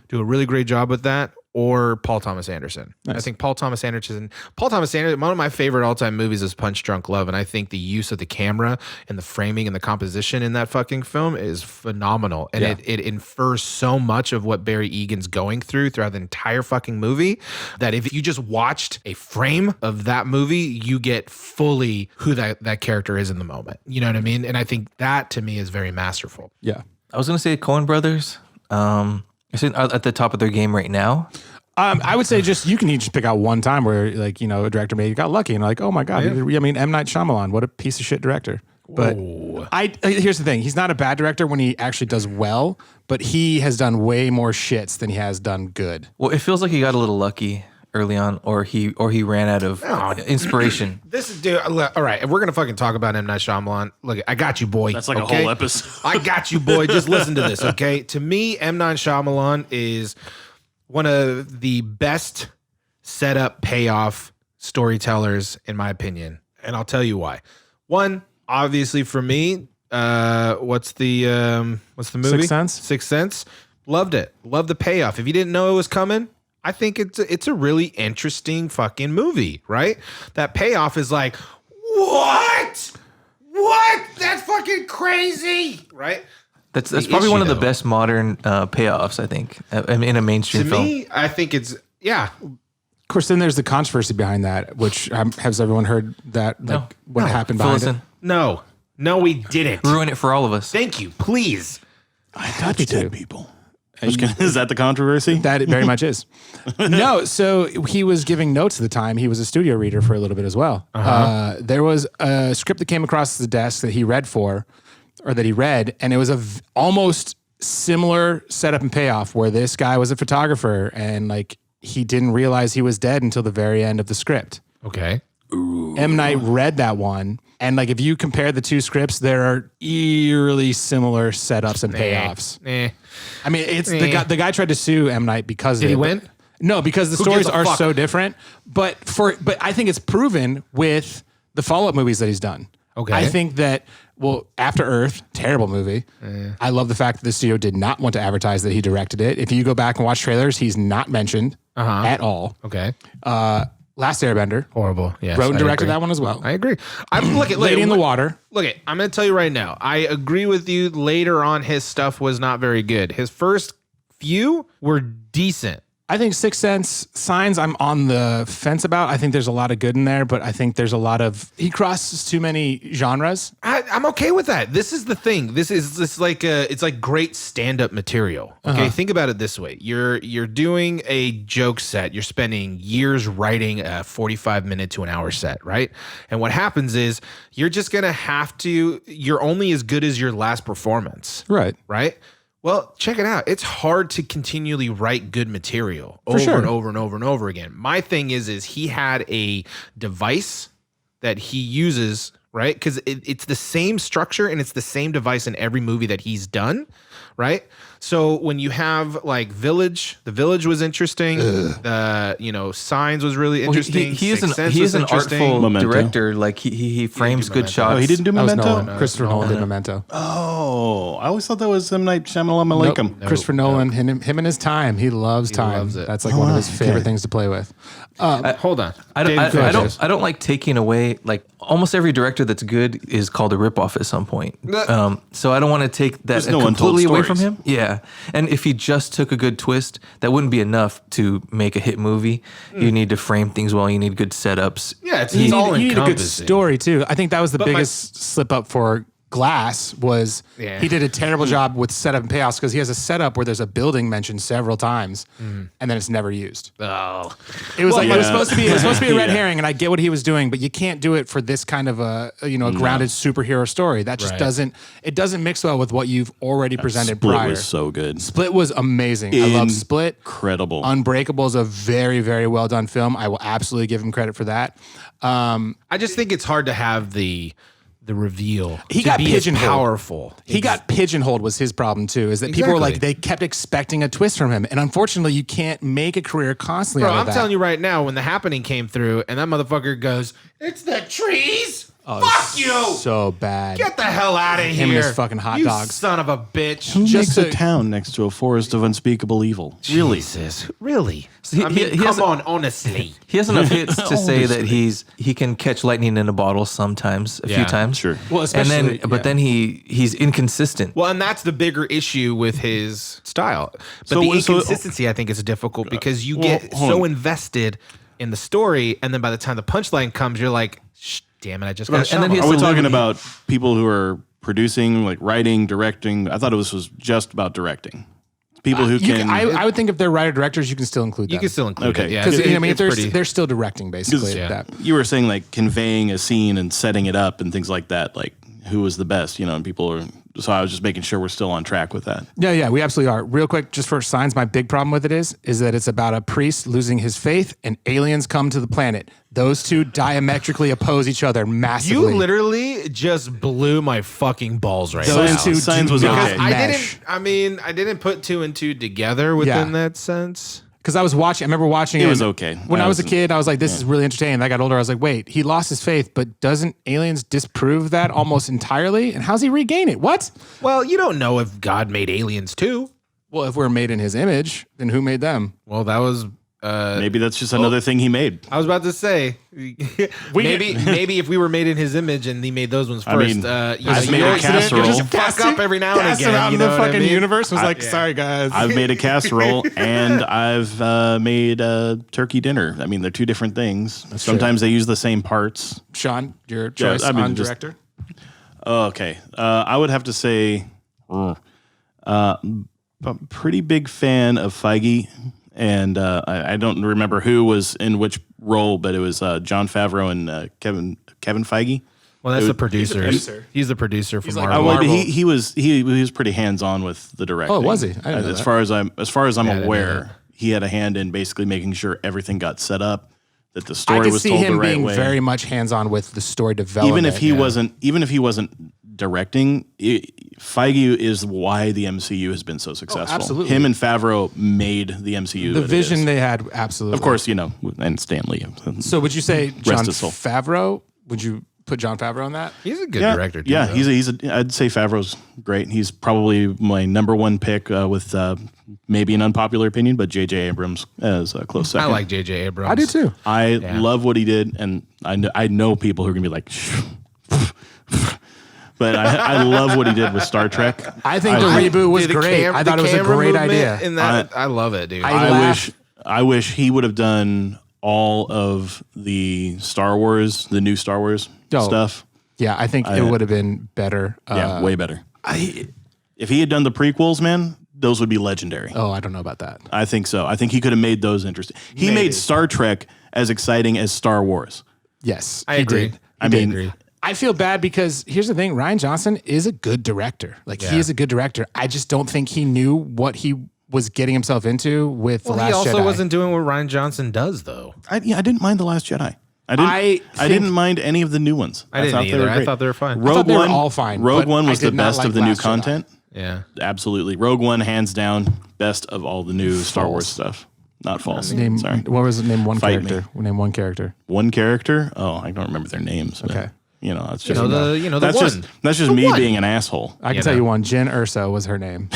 do a really great job with that, or Paul Thomas Anderson. Nice. I think Paul Thomas Anderson, one of my favorite all-time movies is Punch Drunk Love, and I think the use of the camera and the framing and the composition in that fucking film is phenomenal. And it infers so much of what Barry Egan's going throughout the entire fucking movie, that if you just watched a frame of that movie, you get fully who that character is in the moment. You know what I mean? And I think that, to me, is very masterful.
Yeah.
I was going to say Coen brothers. I think at the top of their game right now.
I would say you can just pick out one time where a director maybe got lucky and like, oh my God. Yeah. I mean, M. Night Shyamalan, what a piece of shit director. But here's the thing. He's not a bad director when he actually does well, but he has done way more shits than he has done good.
Well, it feels like he got a little lucky early on, or he ran out of inspiration.
This is, dude. All right, if we're gonna fucking talk about M. Night Shyamalan, look, I got you, boy.
That's like a whole episode.
I got you, boy. Just listen to this, okay? To me, M. Night Shyamalan is one of the best setup payoff storytellers, in my opinion, and I'll tell you why. One, obviously, for me, what's the movie?
Sixth Sense.
Sixth Sense. Loved it. Loved the payoff. If you didn't know it was coming, I think it's a really interesting fucking movie, right? That payoff is like, what? That's fucking crazy, right?
That's probably one of the best modern payoffs, I think, in a mainstream film.
To me, I think it's, yeah.
Of course, then there's the controversy behind that, which has everyone heard that? What happened behind it?
No, we didn't.
Ruin it for all of us.
Thank you, please.
I touch dead people. Is that the controversy?
That it very much is. No, so he was giving notes at the time. He was a studio reader for a little bit as well. There was a script that came across the desk that he read, and it was almost similar setup and payoff where this guy was a photographer and he didn't realize he was dead until the very end of the script.
Okay.
Ooh. M. Night read that one, and if you compare the two scripts, there are eerily similar setups and payoffs. I mean, it's the guy tried to sue M. Night because
did he win?
No, because the stories are so different. But I think it's proven with the follow-up movies that he's done.
Okay.
I think that, After Earth, terrible movie. I love the fact that the studio did not want to advertise that he directed it. If you go back and watch trailers, he's not mentioned at all.
Okay.
Last Airbender.
Horrible. Yes,
Wrote and
I
directed
agree.
that one as well.
I agree. Look at
Lady in the Water.
Look at. I'm going to tell you right now. I agree with you. Later on, his stuff was not very good. His first few were decent.
I think Sixth Sense, Signs, I'm on the fence about. I think there's a lot of good in there, but I think there's a lot of, he crosses too many genres.
I'm okay with that. This is the thing. It's like great stand-up material. Okay, think about it this way: you're doing a joke set. You're spending years writing a 45-minute to an hour set, right? And what happens is you're just gonna have to. You're only as good as your last performance,
Right.
right? Well, check it out. It's hard to continually write good material
For
over
sure.
and over and over and over again. My thing is he had a device that he uses, right? Because it's the same structure and it's the same device in every movie that he's done, right? So when you have like The Village was interesting. Signs was really interesting.
He is
Sixth Sense
an
was interesting.
artful
Memento.
director. Like he frames good
Memento.
shots.
Oh, he didn't do
That was
Memento?
Nolan. Christopher Nolan did Memento.
Oh, I always thought that was M. Night Shyamalan.
Nope. Christopher Nolan, him and his time. He loves time.
loves it.
That's like one of his favorite things to play with.
Hold on.
I don't like taking away, like almost every director that's good is called a ripoff at some point. So I don't want to take that
There's no untold
completely away from
stories.
him. Yeah. And if he just took a good twist, that wouldn't be enough to make a hit movie. You need to frame things well. You need good setups.
Yeah, it's
You
all
need a good
encompassing.
story too. I think that was the
my-
biggest slip up for Glass was
Yeah.
he did a terrible job with setup and payoffs because he has a setup where there's a building mentioned several times and then it's never used.
Oh.
It was it was
yeah.
supposed to be a red
Yeah.
herring, and I get what he was doing, but you can't do it for this kind of a grounded superhero story. That just
Right.
doesn't mix well with what you've already presented
Split
prior.
was so good.
Split was amazing. I love Split.
Incredible.
Unbreakable is a very, very well done film. I will absolutely give him credit for that.
I just think it's hard to have the reveal.
He
to
got
be as
pigeonholed.
powerful.
He got pigeonholed was his problem too, is that people were like,
Exactly.
they kept expecting a twist from him. And unfortunately, you can't make a career constantly
Bro,
out of
I'm
that.
telling you right now, when The Happening came through and that motherfucker goes, "It's the trees. Fuck you.
So bad.
Get the hell out of here.
Him and his fucking hot
you
dogs.
son of a bitch."
Who
just
makes a
to-
town next to a forest of unspeakable evil? Really?
Jesus. Really?
he-
I mean,
he
come
has a-
on, honestly.
He has enough hits to say that he can catch lightning in a bottle sometimes, a few
Yeah,
times.
sure.
Well, especially,
but then he's inconsistent.
Well, and that's the bigger issue with his style. But
So-
the
so-
inconsistency, I think, is difficult because you
well,
get
hold
so
on.
invested in the story, and then by the time the punchline comes, you're like, "Shh, damn it, I just got shot."
And then he
Are
has
we
to
talking
live-
about people who are producing, like writing, directing? I thought it was just about directing. People who can.
I would think if they're writer directors, you can still include them.
You can still include
Okay.
it. Yeah,
Because
it's pretty-
they're still directing basically.
Yeah.
That.
you were saying like conveying a scene and setting it up and things like that. Like who was the best, and people are. So I was just making sure we're still on track with that.
Yeah, we absolutely are. Real quick, just for Signs, my big problem with it is that it's about a priest losing his faith and aliens come to the planet. Those two diametrically oppose each other massively.
You literally just blew my fucking balls right
Those
now.
two
Signs
do
was
not
okay.
mesh.
I didn't put two and two together within that sense.
Because I remember watching it.
It was okay.
When I was a
wasn't-
kid, I was like, this is really entertaining. And I got older, I was like, wait, he lost his faith, but doesn't aliens disprove that almost entirely? And how's he regain it? What?
Well, you don't know if God made aliens too.
Well, if we're made in his image, then who made them?
Well, that was.
Maybe that's just another thing he made.
I was about to say, maybe if we were made in his image and he made those ones first,
I mean, I've made a casserole.
You just fuck up every now and
Cast
again.
him out
You
in
know
the
what I
fucking
mean?
universe was like, sorry guys.
I've made a casserole and I've made a turkey dinner. I mean, they're two different things. Sometimes they use the same parts.
Sean, your
Yeah,
choice
I mean,
on
just-
director?
Okay. I would have to say, I'm a pretty big fan of Feige. And I don't remember who was in which role, but it was Jon Favreau and Kevin Feige.
Well, that's the producer.
producer.
He's the producer for
like,
Marvel.
Well,
Marvel.
he was pretty hands on with the directing.
Oh, was he? I didn't know
as
that.
far as I'm
I didn't know
aware, he had a hand in basically making sure everything got set up, that the
I
story
could
was
see
told
him
the right
being
way.
very much hands-on with the story development.
even if he wasn't directing, Feige is why the MCU has been so successful.
absolutely.
Him and Favreau made the MCU.
the
that it
vision
is.
they had, absolutely.
Of course, and Stan Lee.
So would you say John
his soul.
Favreau? Would you put Jon Favreau on that.
He's a good director, too.
Yeah,
though.
I'd say Favreau's great. He's probably my number one pick with maybe an unpopular opinion, but J.J. Abrams as a close second.
I like J.J. Abrams.
I do too.
I love what he did, and I know people who are going to be like, but I love what he did with Star Trek.
I think the reboot was great. I thought it was a great idea.
In that, I love it, dude.
I wish he would have done all of the Star Wars, the new Star Wars stuff.
Yeah, I think it would have been better.
Yeah, way better. If he had done the prequels, man, those would be legendary.
Oh, I don't know about that.
I think so. I think he could have made those interesting. He made Star Trek as exciting as Star Wars.
Yes,
I agree.
Did. I feel bad because here's the thing: Rian Johnson is a good director. He is a good director. I just don't think he knew what he was getting himself into with The Last Jedi.
He also wasn't doing what Rian Johnson does, though.
I didn't mind The Last Jedi. I didn't mind any of the new ones.
I didn't either. I thought they were fine.
I thought they were all fine.
Rogue One was the best of the new content.
Yeah,
absolutely. Rogue One, hands down, best of all the new Star Wars stuff. Not false. Sorry.
What was it? Name one
Fight
character. Name one character.
One character? Oh, I don't remember their names.
Okay.
That's just
that's
just me being an asshole.
I can tell you one. Jyn Erso was her name.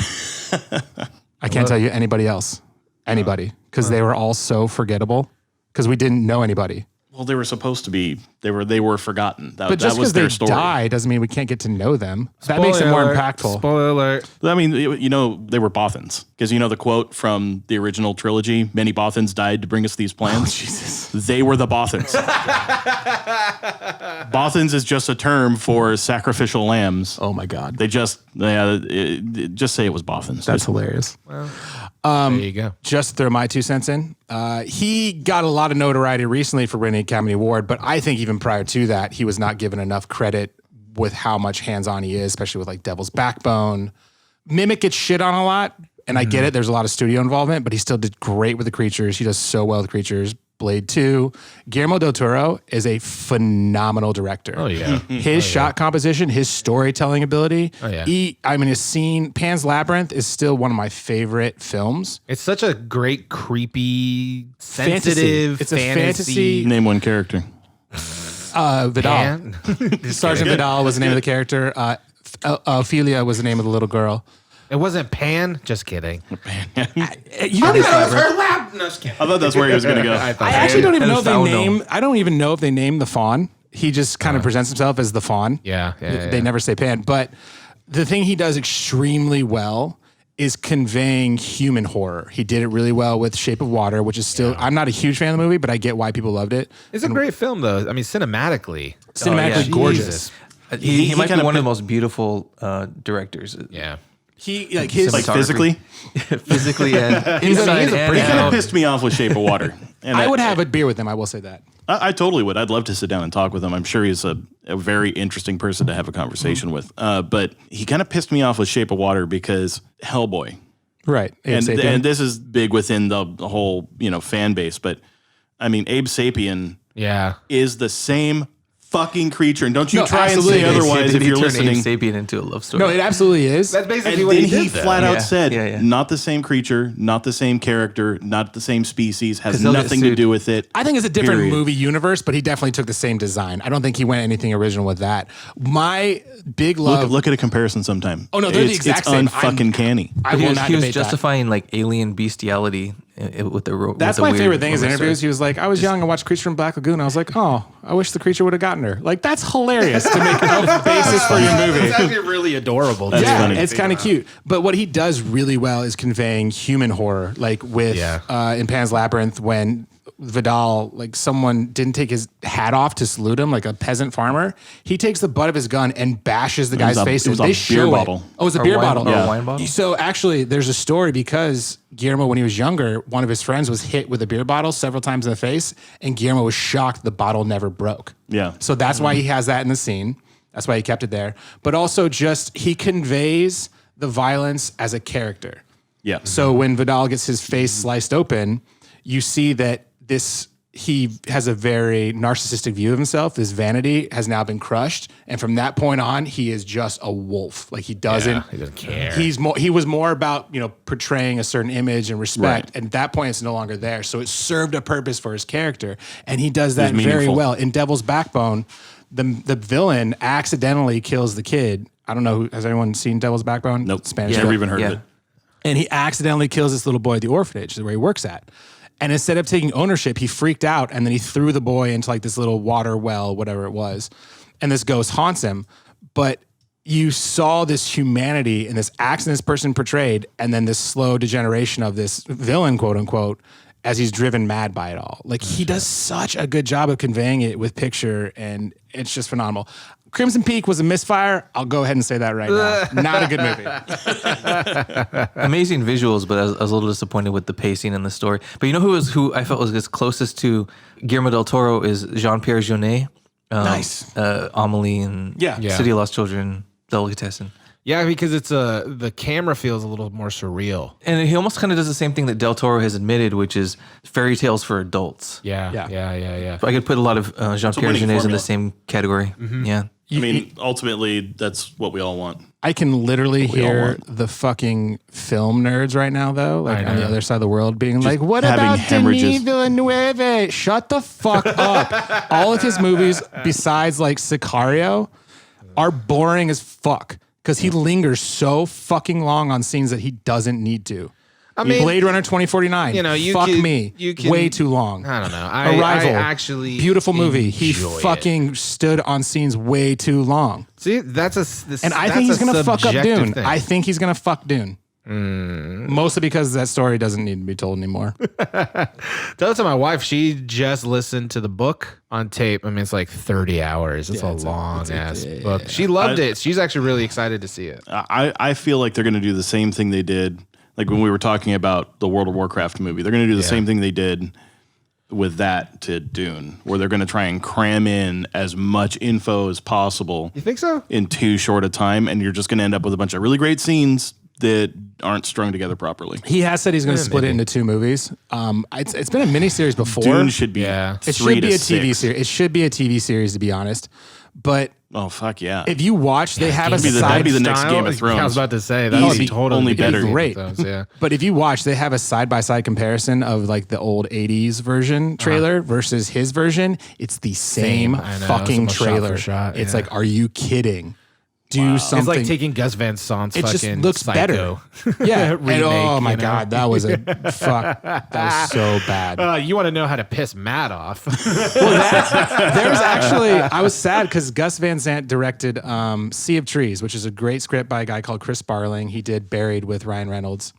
I can't tell you anybody else. Anybody. Because they were all so forgettable. Because we didn't know anybody.
Well, they were supposed to be. They were forgotten.
But just because they die doesn't mean we can't get to know them. That makes it more impactful.
Spoiler alert.
I mean, they were Bothans. Because the quote from the original trilogy, many Bothans died to bring us these plans.
Oh, Jesus.
They were the Bothans. Bothans is just a term for sacrificial lambs.
Oh, my God.
They just say it was Bothans.
That's hilarious.
Well, there you go.
Just to throw my 2 cents in. He got a lot of notoriety recently for winning an Academy Award, but I think even prior to that, he was not given enough credit with how much hands-on he is, especially with Devil's Backbone. Mimic gets shit on a lot, and I get it. There's a lot of studio involvement, but he still did great with the creatures. He does so well with creatures. Blade 2. Guillermo del Toro is a phenomenal director.
Oh, yeah.
His shot composition, his storytelling ability.
Oh, yeah.
His scene, Pan's Labyrinth is still one of my favorite films.
It's such a great, creepy, sensitive
It's a fantasy.
Name one character.
Vidal. Sergeant Vidal was the name of the character. Ophelia was the name of the little girl.
It wasn't Pan. Just kidding.
You know,
her lab. No, just kidding.
I thought that's where he was going to go.
I actually don't even know if they name. I don't even know if they name the fawn. He just kind of presents himself as the fawn.
Yeah.
They never say Pan. But the thing he does extremely well is conveying human horror. He did it really well with Shape of Water, which is still. I'm not a huge fan of the movie, but I get why people loved it.
It's a great film, though. I mean, cinematically
gorgeous.
He might be one of the most beautiful directors.
Yeah.
He his
physically,
physically and inside and
he kind
out.
of pissed me off with Shape of Water. And
I would have a beer with him. I will say that.
I totally would. I'd love to sit down and talk with him. I'm sure he's a very interesting person to have a conversation with. But he kind of pissed me off with Shape of Water because Hellboy.
Right.
And this is big within the whole, fan base. But I mean, Abe Sapien is the same fucking creature. And don't you try and say otherwise if you're listening.
Abe Sapien into a love story.
No, it absolutely is.
That's basically
and
what
then
he
he
did.
flat out said, not the same creature, not the same character, not the same species, has
'Cause they'll get
nothing to
sued.
do with it.
I think it's a different
Period.
movie universe, but he definitely took the same design. I don't think he went anything original with that. My big love.
Look at a comparison sometime.
Oh, no, they're the exact same.
It's unfucking canny.
I will not
he was
debate that.
justifying alien bestiality with the.
That's my favorite thing is interviews. He was like, I was young and watched Creature from Black Lagoon. I was like, oh, I wish the creature would have gotten her. Like, that's hilarious to make a basis for your movie.
It's actually really adorable.
That's funny.
It's kind of cute. But what he does really well is conveying human horror, like with in Pan's Labyrinth when Vidal, someone didn't take his hat off to salute him, like a peasant farmer. He takes the butt of his gun and bashes the guy's face.
It was
They
a
show
beer
it.
bottle.
Oh, it was a beer bottle.
Or a wine bottle?
So actually, there's a story because Guillermo, when he was younger, one of his friends was hit with a beer bottle several times in the face, and Guillermo was shocked the bottle never broke.
Yeah.
So that's why he has that in the scene. That's why he kept it there. But also just he conveys the violence as a character.
Yeah.
So when Vidal gets his face sliced open, you see that this he has a very narcissistic view of himself. His vanity has now been crushed, and from that point on, he is just a wolf. Like he doesn't
care.
He was more about portraying a certain image and respect, and at that point, it's no longer there. So it served a purpose for his character, and he does that very well. In Devil's Backbone, the villain accidentally kills the kid. I don't know. Has anyone seen Devil's Backbone?
Nope.
Spanish.
Never even heard of it.
And he accidentally kills this little boy at the orphanage where he works at. And instead of taking ownership, he freaked out and then he threw the boy into like this little water well, whatever it was. And this ghost haunts him. But you saw this humanity and this accident this person portrayed, and then this slow degeneration of this villain, quote unquote, as he's driven mad by it all. Like he does such a good job of conveying it with picture, and it's just phenomenal. Crimson Peak was a misfire. I'll go ahead and say that right now. Not a good movie.
Amazing visuals, but I was a little disappointed with the pacing and the story. But you know who I felt was as closest to Guillermo del Toro is Jean-Pierre Jeunet.
Nice.
Amelie and
Yeah.
City of Lost Children, Delicatessen.
Yeah, because it's the camera feels a little more surreal.
And he almost kind of does the same thing that Del Toro has admitted, which is fairy tales for adults.
Yeah.
So I could put a lot of Jean-Pierre
winning
Jeunets in
formula.
the same category. Yeah.
I mean, ultimately, that's what we all want.
I can literally
We all
hear
want.
the fucking film nerds right now, though, like on the other side of the world, being like, "What
having
about Denis
hemorrhages.
Villeneuve? Shut the fuck up!" All of his movies, besides like Sicario, are boring as fuck because he lingers so fucking long on scenes that he doesn't need to. I mean, Blade Runner 2049. Fuck me. Way too long.
I don't know.
Arrival.
I actually
beautiful movie. He
enjoy
fucking stood on scenes way too long.
See, that's
And I think he's gonna fuck up Dune.
Thing.
I think he's gonna fuck Dune. Mostly because that story doesn't need to be told anymore.
Tell it to my wife. She just listened to the book on tape. I mean, it's like 30 hours. It's a long ass book. She loved it. She's actually really excited to see it.
I feel like they're going to do the same thing they did. Like when we were talking about the World of Warcraft movie, they're going to do the same thing they did with that to Dune, where they're going to try and cram in as much info as possible.
You think so?
In too short a time, and you're just going to end up with a bunch of really great scenes that aren't strung together properly.
He has said he's going to split it into 2 movies. It's been a miniseries before.
Dune should be
it should be a TV series. It should be a TV series, to be honest. But
oh fuck yeah!
If you watch, they have a
that'd
side.
be the next Game of Thrones.
I was about to say that would be totally
only better.
Great. But if you watch, they have a side-by-side comparison of like the old 80s version trailer versus his version. It's the same fucking trailer. It's like, are you kidding? Do something.
It's like taking Gus Van Sant's
it
fucking
just looks
Psycho.
better. Yeah.
remake,
oh my God. That was a fuck. That was so bad.
You want to know how to piss Matt off.
There's actually, I was sad because Gus Van Sant directed Sea of Trees, which is a great script by a guy called Chris Sparling. He did Buried with Ryan Reynolds.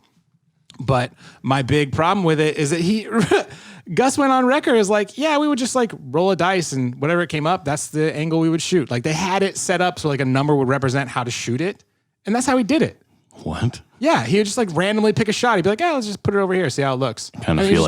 But my big problem with it is that Gus went on record as like, yeah, we would just like roll a dice and whatever it came up, that's the angle we would shoot. Like they had it set up so like a number would represent how to shoot it. And that's how he did it.
What?
Yeah, he would just like randomly pick a shot. He'd be like, yeah, let's just put it over here, see how it looks.
I kind of feel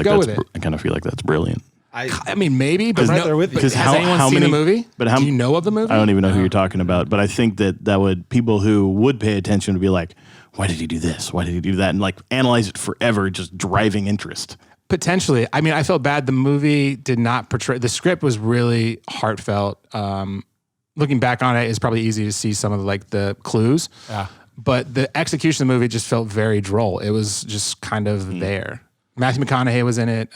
like that's brilliant.
I mean, maybe, but
I'm right there with you.
Because has anyone seen the movie? But do you know of the movie?
I don't even know who you're talking about. But I think that would people who would pay attention would be like, why did he do this? Why did he do that? And like analyze it forever, just driving interest.
Potentially. I mean, I felt bad. The movie did not portray. The script was really heartfelt. Looking back on it, it's probably easy to see some of like the clues. Yeah. But the execution of the movie just felt very droll. It was just kind of there. Matthew McConaughey was in it.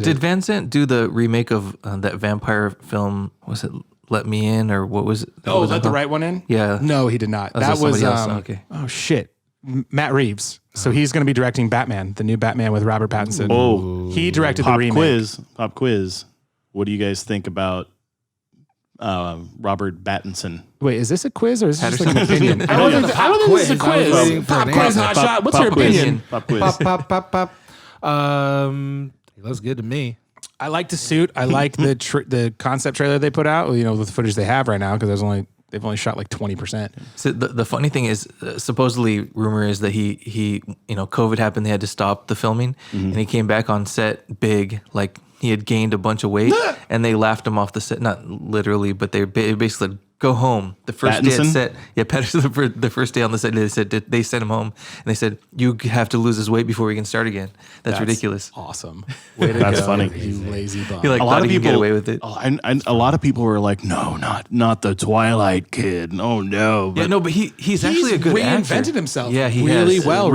Did Van Sant do the remake of that vampire film? Was it Let Me In or what was it?
Oh, Let the Right One In?
Yeah.
No, he did not. That was
okay.
Oh shit, Matt Reeves. So he's going to be directing Batman, the new Batman with Robert Pattinson.
Oh,
he directed the remake.
Pop quiz. What do you guys think about Robert Pattinson?
Wait, is this a quiz or is this just like an
Patterson?
opinion? I don't think this is a quiz. Pop quiz, hot shot. What's your opinion?
Pop quiz.
Pop. He looks good to me.
I like the suit. I like the concept trailer they put out. You know, with the footage they have right now because they've only shot like 20%.
So the funny thing is, supposedly rumor is that he COVID happened. They had to stop the filming, and he came back on set big, like he had gained a bunch of weight, and they laughed him off the set. Not literally, but they basically go home. The first day
Pattinson?
at set, Patterson, the first day on the set, they said they sent him home, and they said, you have to lose his weight before we can start again. That's ridiculous.
Awesome. Way to
That's
go,
funny.
you lazy bum.
He like
A lot
thought
of
he could
people
get away with it.
And a lot of people were like, "No, not the Twilight kid. Oh no!"
Yeah, no, but he's actually a good
reinvented
actor.
himself.
Yeah, he
really
has.
well.
reinvented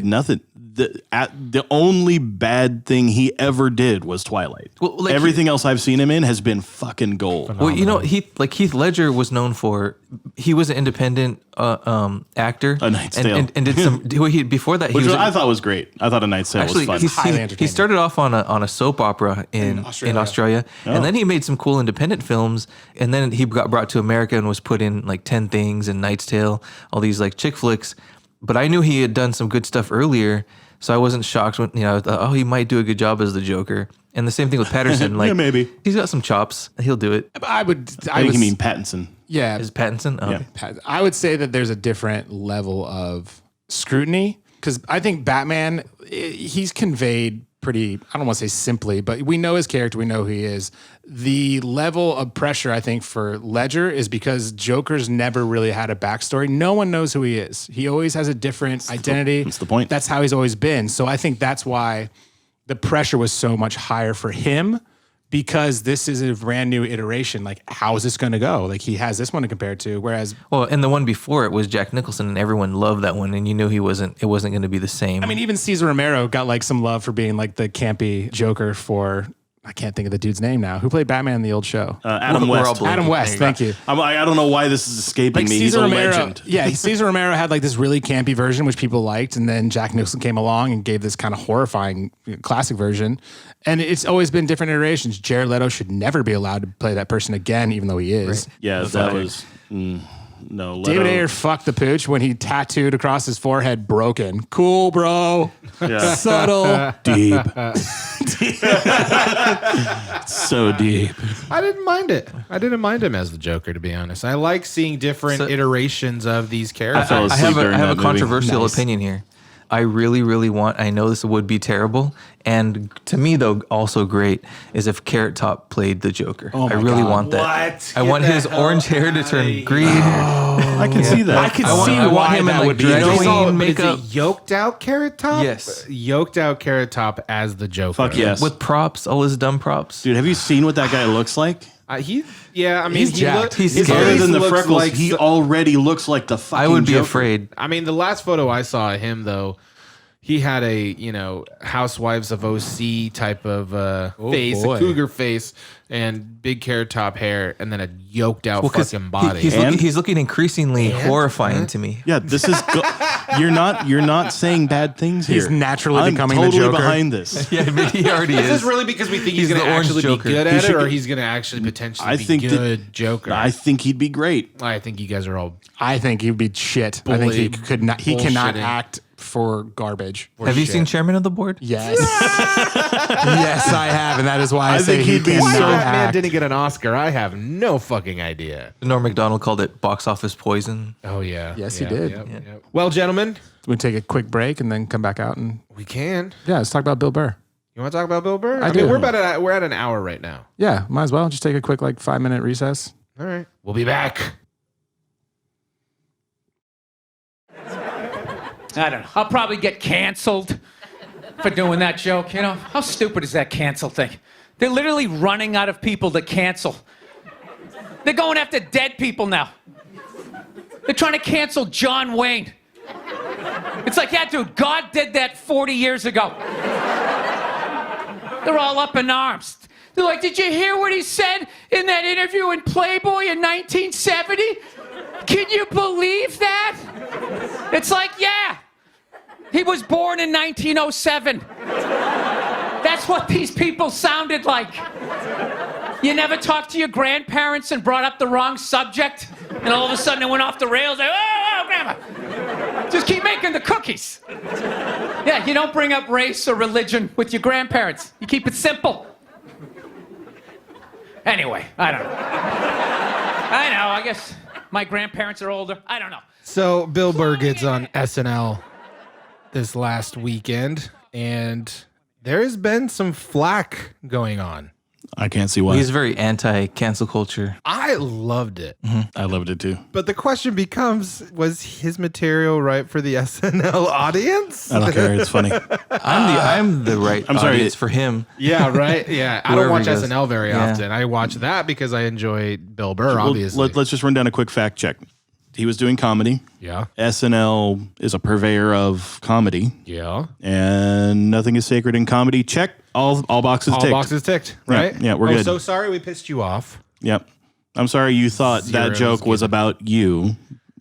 recently.
nothing. The only bad thing he ever did was Twilight.
Well, like
everything else I've seen him in has been fucking gold.
Well, you know, Heath Ledger was known for he was an independent actor,
A Knight's Tale.
and did some. Before that,
Which
he was
I thought was great. I thought A Knight's Tale
actually
was fun.
highly
he
entertaining.
started off on a soap opera in Australia, and then he made some cool independent films, and then he got brought to America and was put in like 10 Things and Knight's Tale, all these like chick flicks. But I knew he had done some good stuff earlier. So I wasn't shocked when, I thought, he might do a good job as the Joker. And the same thing with Patterson. Like,
Yeah, maybe.
He's got some chops. He'll do it.
I
think you mean Pattinson.
yeah.
Is Pattinson? Oh.
Yeah.
I would say that there's a different level of scrutiny because I think Batman, he's conveyed pretty, I don't want to say simply, but we know his character, we know who he is. The level of pressure, I think, for Ledger is because Joker's never really had a backstory. No one knows who he is. He always has a different identity.
That's the point.
That's how he's always been. So I think that's why the pressure was so much higher for him because this is a brand new iteration. Like, how is this going to go? Like, he has this one to compare to, whereas...
Well, and the one before it was Jack Nicholson, and everyone loved that one, and you knew it wasn't going to be the same.
I mean, even Cesar Romero got like some love for being like the campy Joker for, I can't think of the dude's name now, who played Batman in the old show.
Adam
We're all
West.
blanking.
Adam West, thank you.
I don't know why this is escaping me. He's a legend.
Yeah, Cesar Romero had like this really campy version, which people liked, and then Jack Nicholson came along and gave this kind of horrifying classic version. And it's always been different iterations. Jared Leto should never be allowed to play that person again, even though he is.
Right.
Yeah, that was no. Leto,
David Ayer fucked the pooch when he tattooed across his forehead "broken." Cool, bro.
Yeah.
Subtle.
Deep. So deep.
I didn't mind it. I didn't mind him as the Joker, to be honest. I like seeing different iterations of these characters.
fell
I
asleep
have
during
a
that movie.
controversial
Nice.
opinion here. I really, really want, I know this would be terrible, and to me, though, also great, is if Carrot Top played the Joker.
Oh
I
my
really
God.
want that.
What?
I want
Get
his
the hell
orange hair to
outta
turn
here.
green.
I can see that.
I can
I want-
see
I want
why
him in,
that
like,
would be
Halloween
interesting.
makeup.
Is it yoked out Carrot Top?
Yes.
Yoked out Carrot Top as the Joker.
Fuck yes.
With props, all his dumb props.
Dude, have you seen what that guy looks like?
Yeah, I mean,
He's jacked.
He's
his
scary.
Other
face
than the
looks
freckles,
like
he already looks like the fucking
I would be
Joker.
afraid.
I mean, the last photo I saw of him, though, he had a, Housewives of OC type of face,
boy.
a cougar face, and big Carrot Top hair, and then a yoked out fucking body.
He's looking increasingly horrifying to me.
Yeah, this is. You're not saying bad things here.
He's naturally
I'm
becoming the
totally
Joker.
behind this.
Yeah, but he already
Is
is.
this really because we think he's
He's
going to
the orange
actually
Joker.
be good
He
at it,
should-
or he's going to actually potentially
I
be
think that-
good Joker?
I think he'd be great.
I think you guys are all.
I think he'd be shit. I think he
Bully-
could not. He cannot
bullshitting.
act for garbage.
Have you seen Chairman of the Board?
Yes. Yes, I have, and that is why I, say
think
he
he'd be
cannot
Why
so
that man
act.
didn't get an Oscar? I have no fucking idea.
Norm Macdonald called it box office poison.
Oh yeah.
Yes, he
Yeah,
did.
yep. Well, gentlemen,
We take a quick break and then come back out and
we can.
let's talk about Bill Burr.
You want to talk about Bill Burr?
I do.
mean, we're at an hour right now.
Yeah, might as well just take a quick 5-minute recess.
All right, we'll be back.
I don't know. I'll probably get canceled for doing that joke. How stupid is that cancel thing? They're literally running out of people to cancel. They're going after dead people now. They're trying to cancel John Wayne. It's like, yeah, dude, God did that 40 years ago. They're all up in arms. They're like, did you hear what he said in that interview in Playboy in 1970? Can you believe that? It's like, yeah, he was born in 1907. That's what these people sounded like. You never talked to your grandparents and brought up the wrong subject, and all of a sudden it went off the rails. Like, oh, grandma, just keep making the cookies. Yeah, you don't bring up race or religion with your grandparents. You keep it simple. Anyway, I don't know. I guess my grandparents are older. I don't know.
So Bill Burr gets on SNL this last weekend, and there has been some flack going on.
I can't see why.
He's very anti-cancel culture.
I loved it.
I loved it too.
But the question becomes, was his material right for the SNL audience?
I don't care. It's funny.
I'm the right
I'm sorry.
audience for him.
Yeah, right. Yeah. I don't
Whoever
watch
he does.
SNL very
Yeah.
often. I watch that because I enjoy Bill Burr, obviously.
Let's just run down a quick fact check. He was doing comedy.
Yeah.
SNL is a purveyor of comedy,
Yeah.
and nothing is sacred in comedy. Check. All boxes
All
ticked.
boxes ticked, right?
Yeah, we're good.
So sorry we pissed you off.
Yep. I'm sorry you thought that
Zeros
joke was about you.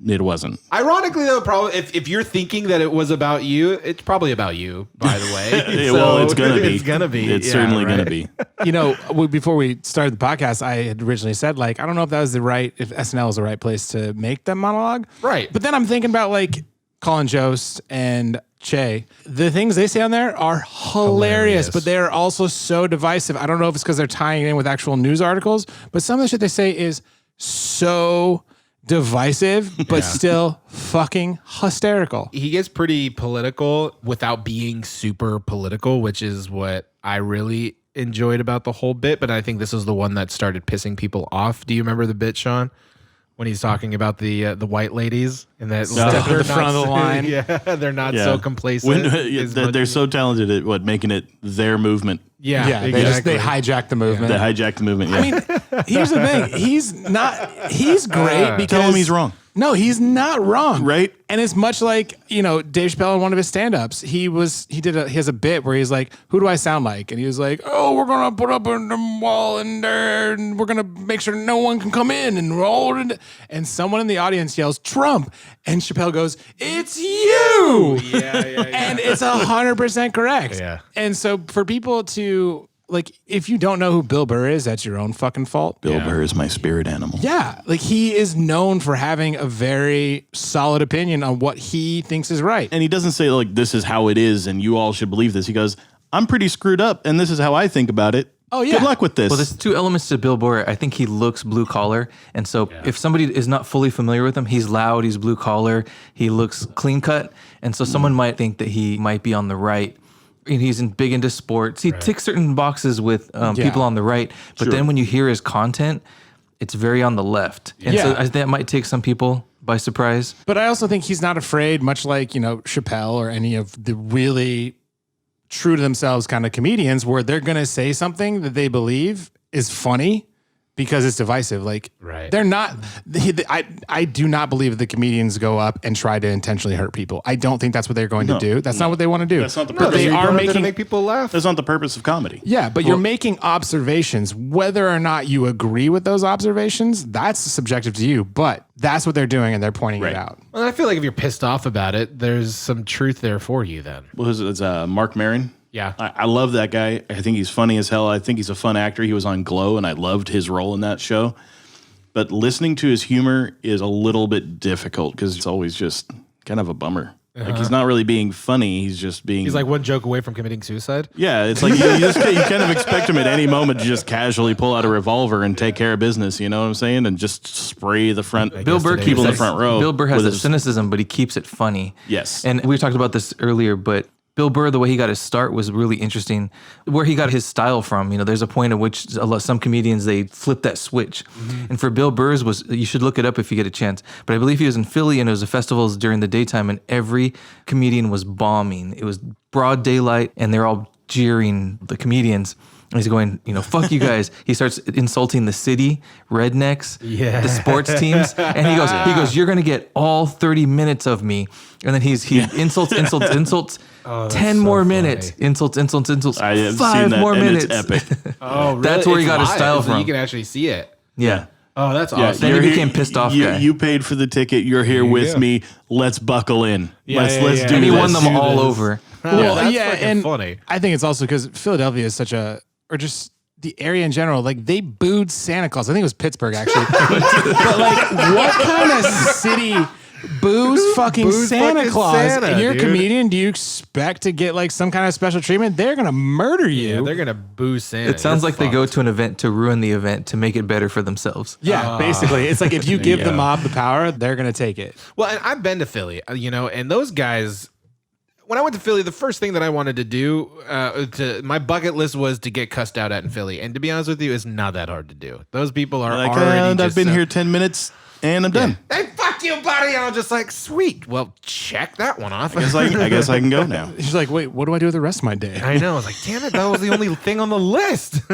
It wasn't.
Ironically, though, probably if you're thinking that it was about you, it's probably about you. By the way,
Well, it's gonna be.
It's gonna be.
It's
Yeah,
certainly
right.
gonna be.
You know, before we started the podcast, I had originally said, like, I don't know if that was if SNL was the right place to make that monologue.
Right.
But then I'm thinking about, like, Colin Jost and Che. The things they say on there are hilarious, but they're also so divisive. I don't know if it's because they're tying it in with actual news articles, but some of the shit they say is so divisive, but still fucking hysterical.
He gets pretty political without being super political, which is what I really enjoyed about the whole bit. But I think this is the one that started pissing people off. Do you remember the bit, Sean? When he's talking about the white ladies and that
Step in
they're
the front of the line.
Yeah, they're not
Yeah.
so complacent.
They're so talented at making it their movement.
Yeah,
Yeah,
exactly.
they hijack the movement.
They hijacked the movement. Yeah.
I mean, here's the thing. He's great because
Tell him he's wrong.
No, he's not wrong.
Right?
And it's much like, you know, Dave Chappelle in one of his stand-ups. He has a bit where he's like, who do I sound like? And he was like, oh, we're going to put up a wall in there and we're going to make sure no one can come in and roll. And someone in the audience yells, Trump. And Chappelle goes, it's you.
Yeah.
And it's 100% correct.
Yeah.
And so for people to, like, if you don't know who Bill Burr is, that's your own fucking fault.
Bill Burr is my spirit animal.
Yeah, like he is known for having a very solid opinion on what he thinks is right.
And he doesn't say, like, this is how it is and you all should believe this. He goes, I'm pretty screwed up and this is how I think about it.
Oh, yeah.
Good luck with this.
Well, there's two elements to Bill Burr. I think he looks blue collar. And so if somebody is not fully familiar with him, he's loud, he's blue collar, he looks clean cut. And so someone might think that he might be on the right. And he's big into sports. He ticks certain boxes with people on the right. But then when you hear his content, it's very on the left. And so I think that might take some people by surprise.
But I also think he's not afraid, much like, you know, Chappelle or any of the really true to themselves kind of comedians, where they're going to say something that they believe is funny because it's divisive. Like, they're not, I do not believe that the comedians go up and try to intentionally hurt people. I don't think that's what they're going to do. That's not what they want to do.
That's not the
But
purpose.
they
You're
are
going up there to
making,
make people laugh.
That's not the purpose of comedy.
yeah, but you're making observations. Whether or not you agree with those observations, that's subjective to you. But that's what they're doing, and they're pointing it out.
Well, I feel like if you're pissed off about it, there's some truth there for you then.
It's Mark Maron.
Yeah.
I love that guy. I think he's funny as hell. I think he's a fun actor. He was on Glow, and I loved his role in that show. But listening to his humor is a little bit difficult because it's always just kind of a bummer. Like, he's not really being funny. He's just being...
He's like one joke away from committing suicide.
Yeah, it's like you kind of expect him at any moment to just casually pull out a revolver and take care of business, you know what I'm saying? And just spray the front...
Bill Burr
people in the front row.
Bill Burr has
with
that cynicism, but he keeps it funny.
Yes.
And we talked about this earlier, but Bill Burr, the way he got his start was really interesting. Where he got his style from, you know, there's a point at which some comedians, they flip that switch. And for Bill Burr's was, you should look it up if you get a chance, but I believe he was in Philly and it was a festivals during the daytime and every comedian was bombing. It was broad daylight and they're all jeering the comedians. And he's going, you know, fuck you guys. He starts insulting the city, rednecks, the sports teams. And he goes, you're going to get all 30 minutes of me. And then he insults, 10 more minutes. Insults.
I have
5
seen that,
more
and
minutes.
it's epic.
Oh, really?
That's where he
It's
got his
live,
style
so
from.
You can actually see it.
Yeah.
Oh, that's
Yeah,
awesome.
Then he
you're
became pissed off guy.
You paid for the ticket. You're here with me. Let's buckle in. Let's do
And he
this.
won them all over.
Well,
that's
yeah,
fucking
and
funny.
I think it's also because Philadelphia is such a, or just the area in general, like they booed Santa Claus. I think it was Pittsburgh actually. but like, what kind of city boos fucking Santa
fucking
Claus?
Santa,
and you're a
dude.
comedian, do you expect to get like some kind of special treatment? They're gonna murder you.
Yeah, they're gonna boo Santa.
It sounds
You're
like they go
fucked.
to an event to ruin the event to make it better for themselves.
Yeah, basically, it's like if you give the mob the power, they're gonna take it.
Well, and I've been to Philly, you know, and those guys, when I went to Philly, the first thing that I wanted to do, my bucket list was to get cussed out at in Philly. And to be honest with you, it's not that hard to do. Those people are
like,
already
I've been here 10 minutes and I'm done.
Hey, fuck you, buddy. And I'm just like, sweet. Well, check that one off.
I guess I can go now.
She's like, wait, what do I do with the rest of my day?
I know. I was like, damn it, that was the only thing on the list.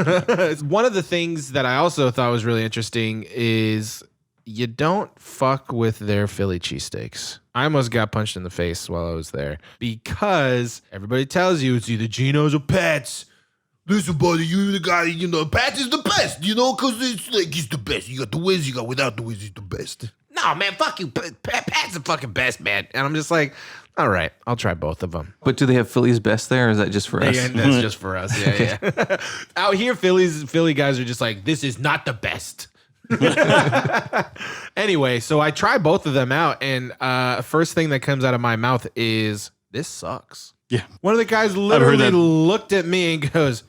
One of the things that I also thought was really interesting is you don't fuck with their Philly cheesesteaks. I almost got punched in the face while I was there because everybody tells you it's either Geno's or Pat's. Listen, buddy, you the guy, Pat's is the best, because it's like he's the best. You got the whiz, you got without the whiz, he's the best. No, man, fuck you. Pat's the fucking best, man. And I'm just like, all right, I'll try both of them.
But do they have Philly's best there, or is that just for us?
Yeah, that's just for us. Yeah. Out here, Philly guys are just like, this is not the best. Anyway, so I try both of them out, and first thing that comes out of my mouth is, this sucks.
Yeah.
One of the guys literally looked at me and goes,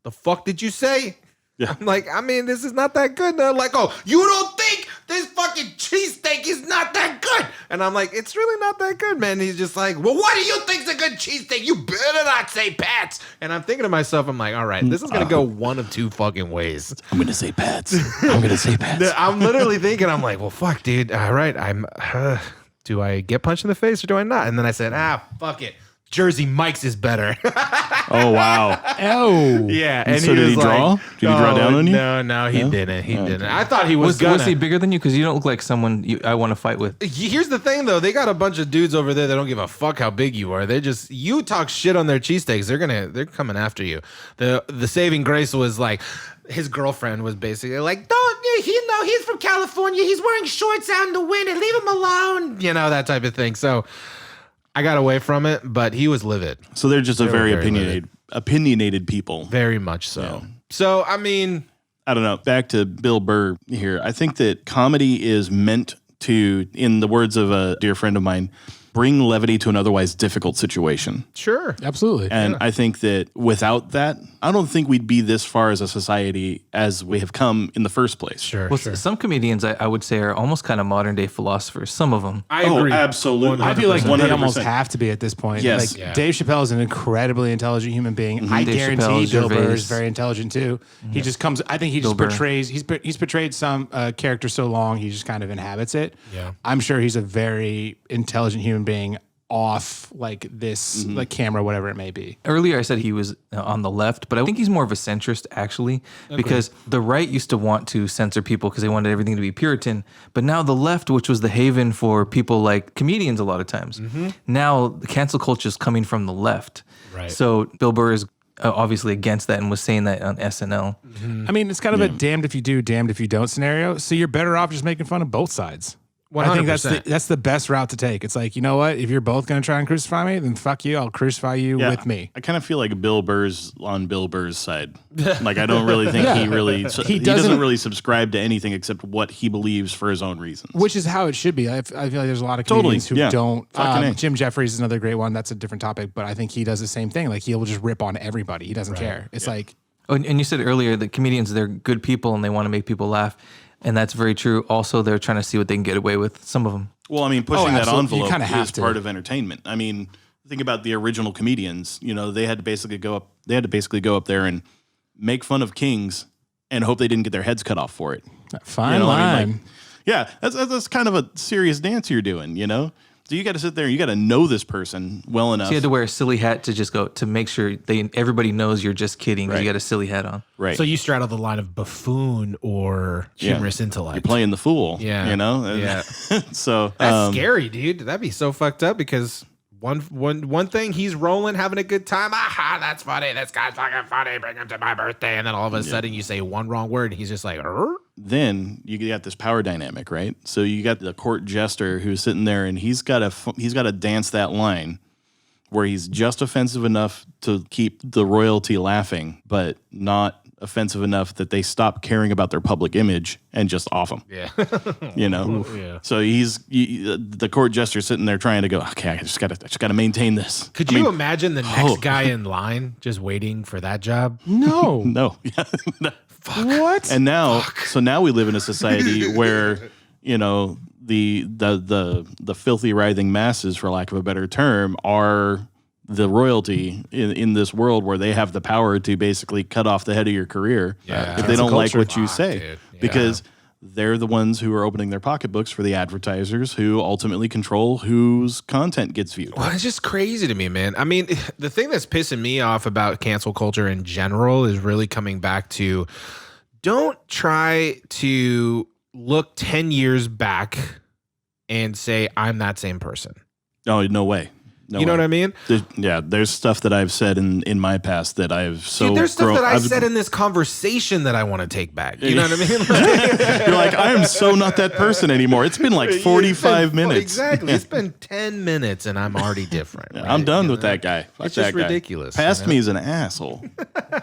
the fuck did you say?
Yeah.
I'm like, I mean, this is not that good. And they're like, oh, you don't think this fucking cheesesteak is not that good? And I'm like, it's really not that good, man. And he's just like, well, what do you think's a good cheesesteak? You better not say Pat's. And I'm thinking to myself, I'm like, all right, this is going to go one of two fucking ways.
I'm going to say Pat's. I'm going to say Pat's.
I'm literally thinking, I'm like, well, fuck, dude. All right, do I get punched in the face or do I not? And then I said, fuck it. Jersey Mike's is better.
Oh, wow.
Oh.
Yeah. And
so did he draw? Did he draw down on you?
No, he didn't. He didn't. I thought he was
Was he bigger than you? Because you don't look like someone I want to fight with.
Here's the thing, though. They got a bunch of dudes over there that don't give a fuck how big you are. They just, you talk shit on their cheesesteaks, they're coming after you. The saving grace was like, his girlfriend was basically like, he's from California. He's wearing shorts out in the wind and leave him alone. that type of thing. So I got away from it, but he was livid.
So they're just very opinionated people.
Very much so.
Yeah.
So, I mean,
I don't know. Back to Bill Burr here. I think that comedy is meant to, in the words of a dear friend of mine, bring levity to an otherwise difficult situation.
Sure.
Absolutely.
And I think that without that, I don't think we'd be this far as a society as we have come in the first place.
Sure.
Well, some comedians I would say are almost kind of modern day philosophers. Some of them.
I agree.
Absolutely.
I feel like
100%.
they almost have to be at this point.
Yes.
Like
Yeah.
Dave Chappelle is an incredibly intelligent human being. I
Dave
guarantee
Chappelle,
Bill Burr
Gervais.
is very intelligent too. He just comes. I think he
Bill
just
Burr.
portrays. He's portrayed some character so long he just kind of inhabits it.
Yeah.
I'm sure he's a very intelligent human being off like this like camera, whatever it may be.
Earlier I said he was on the left, but I think he's more of a centrist actually, because the right used to want to censor people because they wanted everything to be Puritan, but now the left, which was the haven for people like comedians a lot of times, now the cancel culture is coming from the left.
Right.
So Bill Burr is obviously against that and was saying that on SNL.
I mean, it's kind of a damned if you do, damned if you don't scenario. So you're better off just making fun of both sides.
100%.
I think that's the best route to take. It's like, you know what? If you're both going to try and crucify me, then fuck you. I'll crucify you with me.
I kind of feel like Bill Burr's on Bill Burr's side. Like, I don't really think he doesn't really subscribe to anything except what he believes for his own reasons.
Which is how it should be. I feel like there's a lot of comedians who don't. Jim Jeffries is another great one. That's a different topic, but I think he does the same thing. Like, he'll just rip on everybody. He doesn't care. It's like...
Oh, and you said earlier that comedians, they're good people and they want to make people laugh. And that's very true. Also, they're trying to see what they can get away with, some of them.
Well, I mean, pushing that envelope is
to.
part of entertainment. I mean, think about the original comedians. They had to basically go up there and make fun of kings and hope they didn't get their heads cut off for it.
Fine line.
That's kind of a serious dance you're doing, So you got to sit there and you got to know this person well enough.
So you had to wear a silly hat to just go to make sure everybody knows you're just kidding because you got a silly hat on.
Right.
So you straddle the line of buffoon or humorous intellect.
You're playing the fool.
Yeah.
Yeah. So
that's scary, dude. That'd be so fucked up because one thing, he's rolling, having a good time. Aha, that's funny. This guy's fucking funny. Bring him to my birthday. And then all of a sudden you say one wrong word and he's just like,
Then you got this power dynamic, right? So you got the court jester who's sitting there and he's got to dance that line where he's just offensive enough to keep the royalty laughing, but not offensive enough that they stop caring about their public image and just off him.
Yeah.
Yeah. So the court jester sitting there trying to go, okay, I just got to maintain this.
Could you imagine the next guy in line just waiting for that job?
No.
No.
What?
And now, so now we live in a society where, the filthy writhing masses, for lack of a better term, are the royalty in this world where they have the power to basically cut off the head of your career if they don't like what you say.
Dude. Yeah.
Because they're the ones who are opening their pocketbooks for the advertisers who ultimately control whose content gets viewed.
Well, it's just crazy to me, man. I mean, the thing that's pissing me off about cancel culture in general is really coming back to don't try to look 10 years back and say, I'm that same person.
Oh, no way. No
you know
way.
what I mean?
There's stuff that I've said in my past that I've so.
Dude, there's stuff that I said in this conversation that I want to take back. You know what I mean?
You're like, I am so not that person anymore. It's been like 45 minutes.
Exactly. It's been 10 minutes and I'm already different. Right?
I'm done with that guy. Fuck
It's just
that guy.
ridiculous.
Past me is an asshole.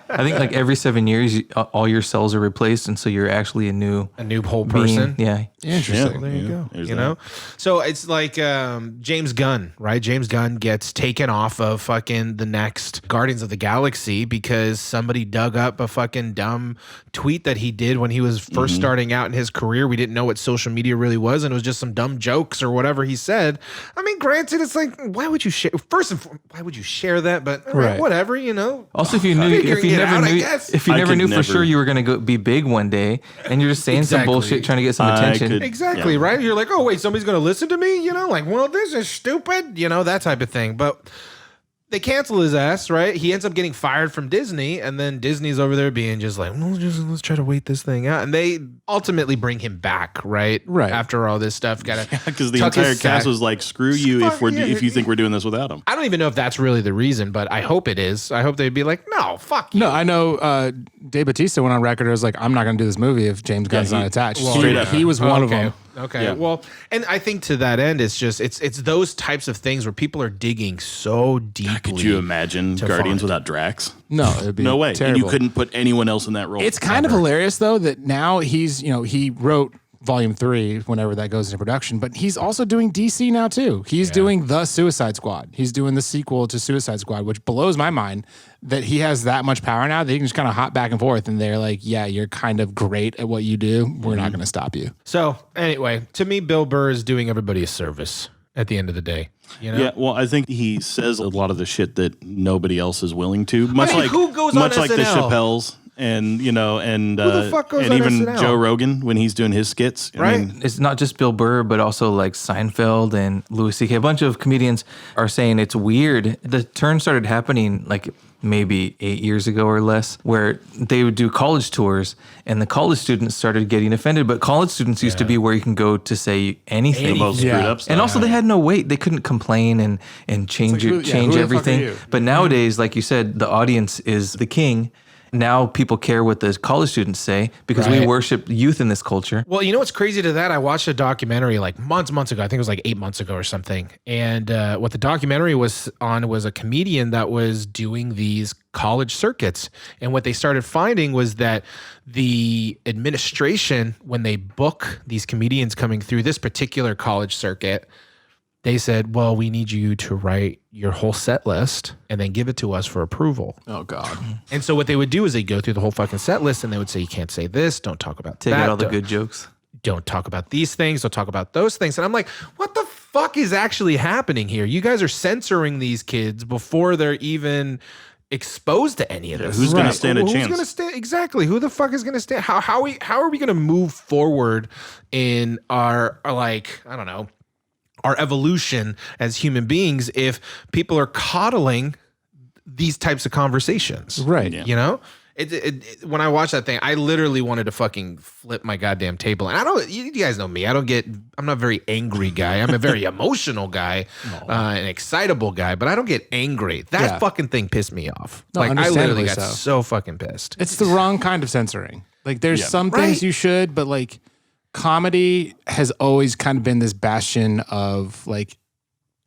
I think like every 7 years, all your cells are replaced, and so you're actually a new
whole
being.
person.
Yeah.
Interesting.
There you go.
There's
You
that.
know? So it's like James Gunn, right? James Gunn gets taken off of fucking the next Guardians of the Galaxy because somebody dug up a fucking dumb tweet that he did when he was first starting out in his career. We didn't know what social media really was, and it was just some dumb jokes or whatever he said. I mean, granted, it's like, why would you share? First and foremost, why would you share that? But
Right.
whatever, you know.
Also, if you knew,
Figuring it out, I guess.
if you
I
never
could
knew for
never-
sure you were going to be big one day, and you're just saying
Exactly.
some bullshit trying to get some
I
attention.
could-
Exactly,
Yeah.
right? You're like, oh, wait, somebody's going to listen to me? You know, like, well, this is stupid, you know, that type of thing. But they cancel his ass, right? He ends up getting fired from Disney, and then Disney's over there being just like, well, let's try to wait this thing out. And they ultimately bring him back, right?
Right.
After all this stuff.
Because the entire cast was like, screw you if you think we're doing this without him.
I don't even know if that's really the reason, but I hope it is. I hope they'd be like, no, fuck you.
No, I know Dave Bautista went on record. It was like, I'm not going to do this movie if James Gunn's not attached.
straight up.
He was one of them.
Okay.
Yeah.
Well, and I think to that end, it's just it's those types of things where people are digging so deeply.
Could you imagine
to
Guardians
find.
without Drax?
No, it'd be
No way.
terrible.
And you couldn't put anyone else in that role.
It's kind of hilarious though that now he's, he wrote Volume 3 whenever that goes into production, but he's also doing DC now too. He's doing The Suicide Squad. He's doing the sequel to Suicide Squad, which blows my mind that he has that much power now that he can just kind of hop back and forth and they're like, yeah, you're kind of great at what you do. We're not going to stop you.
So anyway, to me, Bill Burr is doing everybody a service at the end of the day. You know?
Yeah, well, I think he says a lot of the shit that nobody else is willing to. Much
mean,
like
who goes on
much like the
SNL?
Chappelles and
the fuck goes
and
on
even
SNL?
Joe Rogan when he's doing his skits. I
Right.
mean,
It's not just Bill Burr, but also like Seinfeld and Louis C.K. A bunch of comedians are saying it's weird. The turn started happening like maybe 8 years ago or less, where they would do college tours and the college students started getting offended. But college students used to be where you can go to say anything.
the most screwed up stuff.
And also, they had no weight. They couldn't complain and change
like, who the
change
fuck are
everything.
you?
But nowadays, like you said, the audience is the king. Now people care what the college students say because we
Right.
worship youth in this culture.
Well, you know what's crazy to that? I watched a documentary like months ago. I think it was like 8 months ago or something. And what the documentary was on was a comedian that was doing these college circuits. And what they started finding was that the administration, when they book these comedians coming through this particular college circuit, they said, well, we need you to write your whole set list and then give it to us for approval.
Oh God.
And so what they would do is they go through the whole fucking set list and they would say, you can't say this, don't talk about
Take
that.
out all the
don't-
good jokes.
Don't talk about these things, don't talk about those things. And I'm like, what the fuck is actually happening here? You guys are censoring these kids before they're even exposed to any of this.
who's gonna stand a
Who's
chance?
gonna stand? Exactly. Who the fuck is gonna stand? How are we gonna move forward in our like, I don't know, our evolution as human beings if people are coddling these types of conversations?
Right.
Yeah.
You know? When I watched that thing, I literally wanted to fucking flip my goddamn table. And I don't, you guys know me. I'm not a very angry guy. I'm a very emotional guy, an excitable guy, but I don't get angry. That
Yeah.
fucking thing pissed me off.
No,
Like, I literally
understandably
got
so.
so fucking pissed.
It's the wrong kind of censoring. Like there's
Yeah.
some
Right.
things you should, but like comedy has always kind of been this bastion of like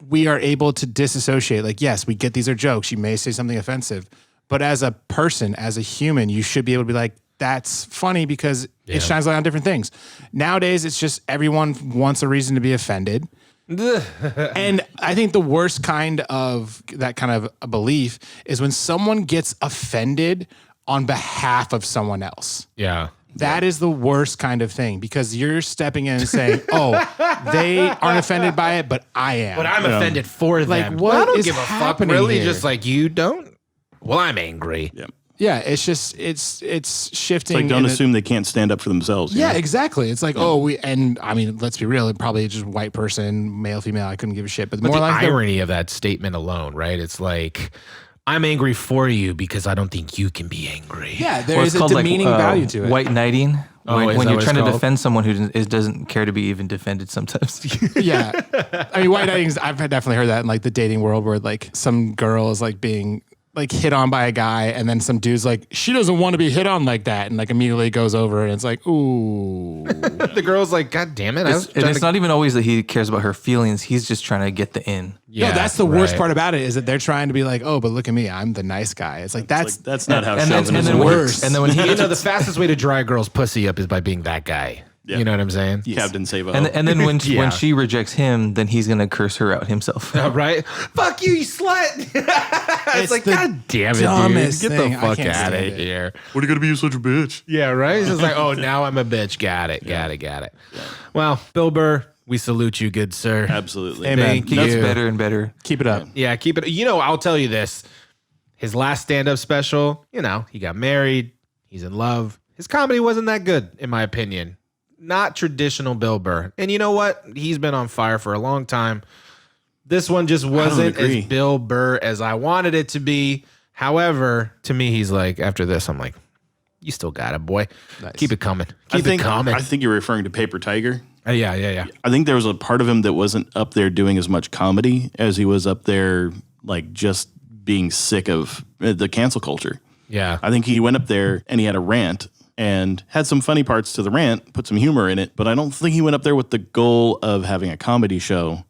we are able to disassociate. Like, yes, we get these are jokes. You may say something offensive, but as a person, as a human, you should be able to be like, that's funny because it shines light on different things. Nowadays, it's just everyone wants a reason to be offended. And I think the worst kind of that kind of a belief is when someone gets offended on behalf of someone else.
Yeah.
That is the worst kind of thing because you're stepping in and saying, "Oh, they aren't offended by it, but I am."
But I'm offended for them.
Like, what
well, I don't
is
give a fuck.
happening
Really,
here?
just like you don't. Well, I'm angry.
Yeah.
Yeah, it's just it's shifting.
It's like don't assume they can't stand up for themselves. you
Yeah,
know?
exactly. It's like, and I mean, let's be real, it probably just white person, male, female, I couldn't give a shit. But
But
more
the
like
irony of that statement alone, right? It's like, I'm angry for you because I don't think you can be angry.
yeah, there
Or
is a demeaning value to it.
White knighting.
Oh, is
When
that
you're
what
trying
it's
to
called?
defend someone who doesn't care to be even defended sometimes.
Yeah, I mean, white knighting. I've definitely heard that in like the dating world, where like some girl is like being like hit on by a guy, and then some dude's like, she doesn't want to be hit on like that, and like immediately goes over, and it's like, ooh,
The girl's like, God damn it.
It's not even always that he cares about her feelings. He's just trying to get the in.
no, that's the worst part about it is that they're trying to be like, oh, but look at me, I'm the nice guy. It's like that's
That's not how
And then,
chauvinism works.
when he
You know, the fastest way to dry a girl's pussy up is by being that guy.
Yeah.
You know what I'm saying?
Captain Savo.
and then when
Yeah.
when she rejects him, then he's gonna curse her out himself.
Right? Fuck you, you slut. It's like,
the
God damn it, dude.
dumbest
Get
thing.
the
I
fuck
can't
out of
stand it.
here.
what are you gonna be such a bitch?
Yeah, right? It's just like, oh, now I'm a bitch. Got it. Well, Bill Burr, we salute you, good sir.
Absolutely.
Amen.
Thank you.
That's better and better.
keep it up.
Yeah, keep it. You know, I'll tell you this. His last stand-up special, you know, he got married. He's in love. His comedy wasn't that good, in my opinion. Not traditional Bill Burr. And you know what? He's been on fire for a long time. This one just wasn't
agree.
as Bill Burr as I wanted it to be. However, to me, he's like, after this, I'm like, you still got it, boy. Keep it coming. Keep it coming.
I think you're referring to Paper Tiger.
Yeah.
I think there was a part of him that wasn't up there doing as much comedy as he was up there, like just being sick of the cancel culture.
Yeah.
I think he went up there and he had a rant and had some funny parts to the rant, put some humor in it, but I don't think he went up there with the goal of having a comedy show.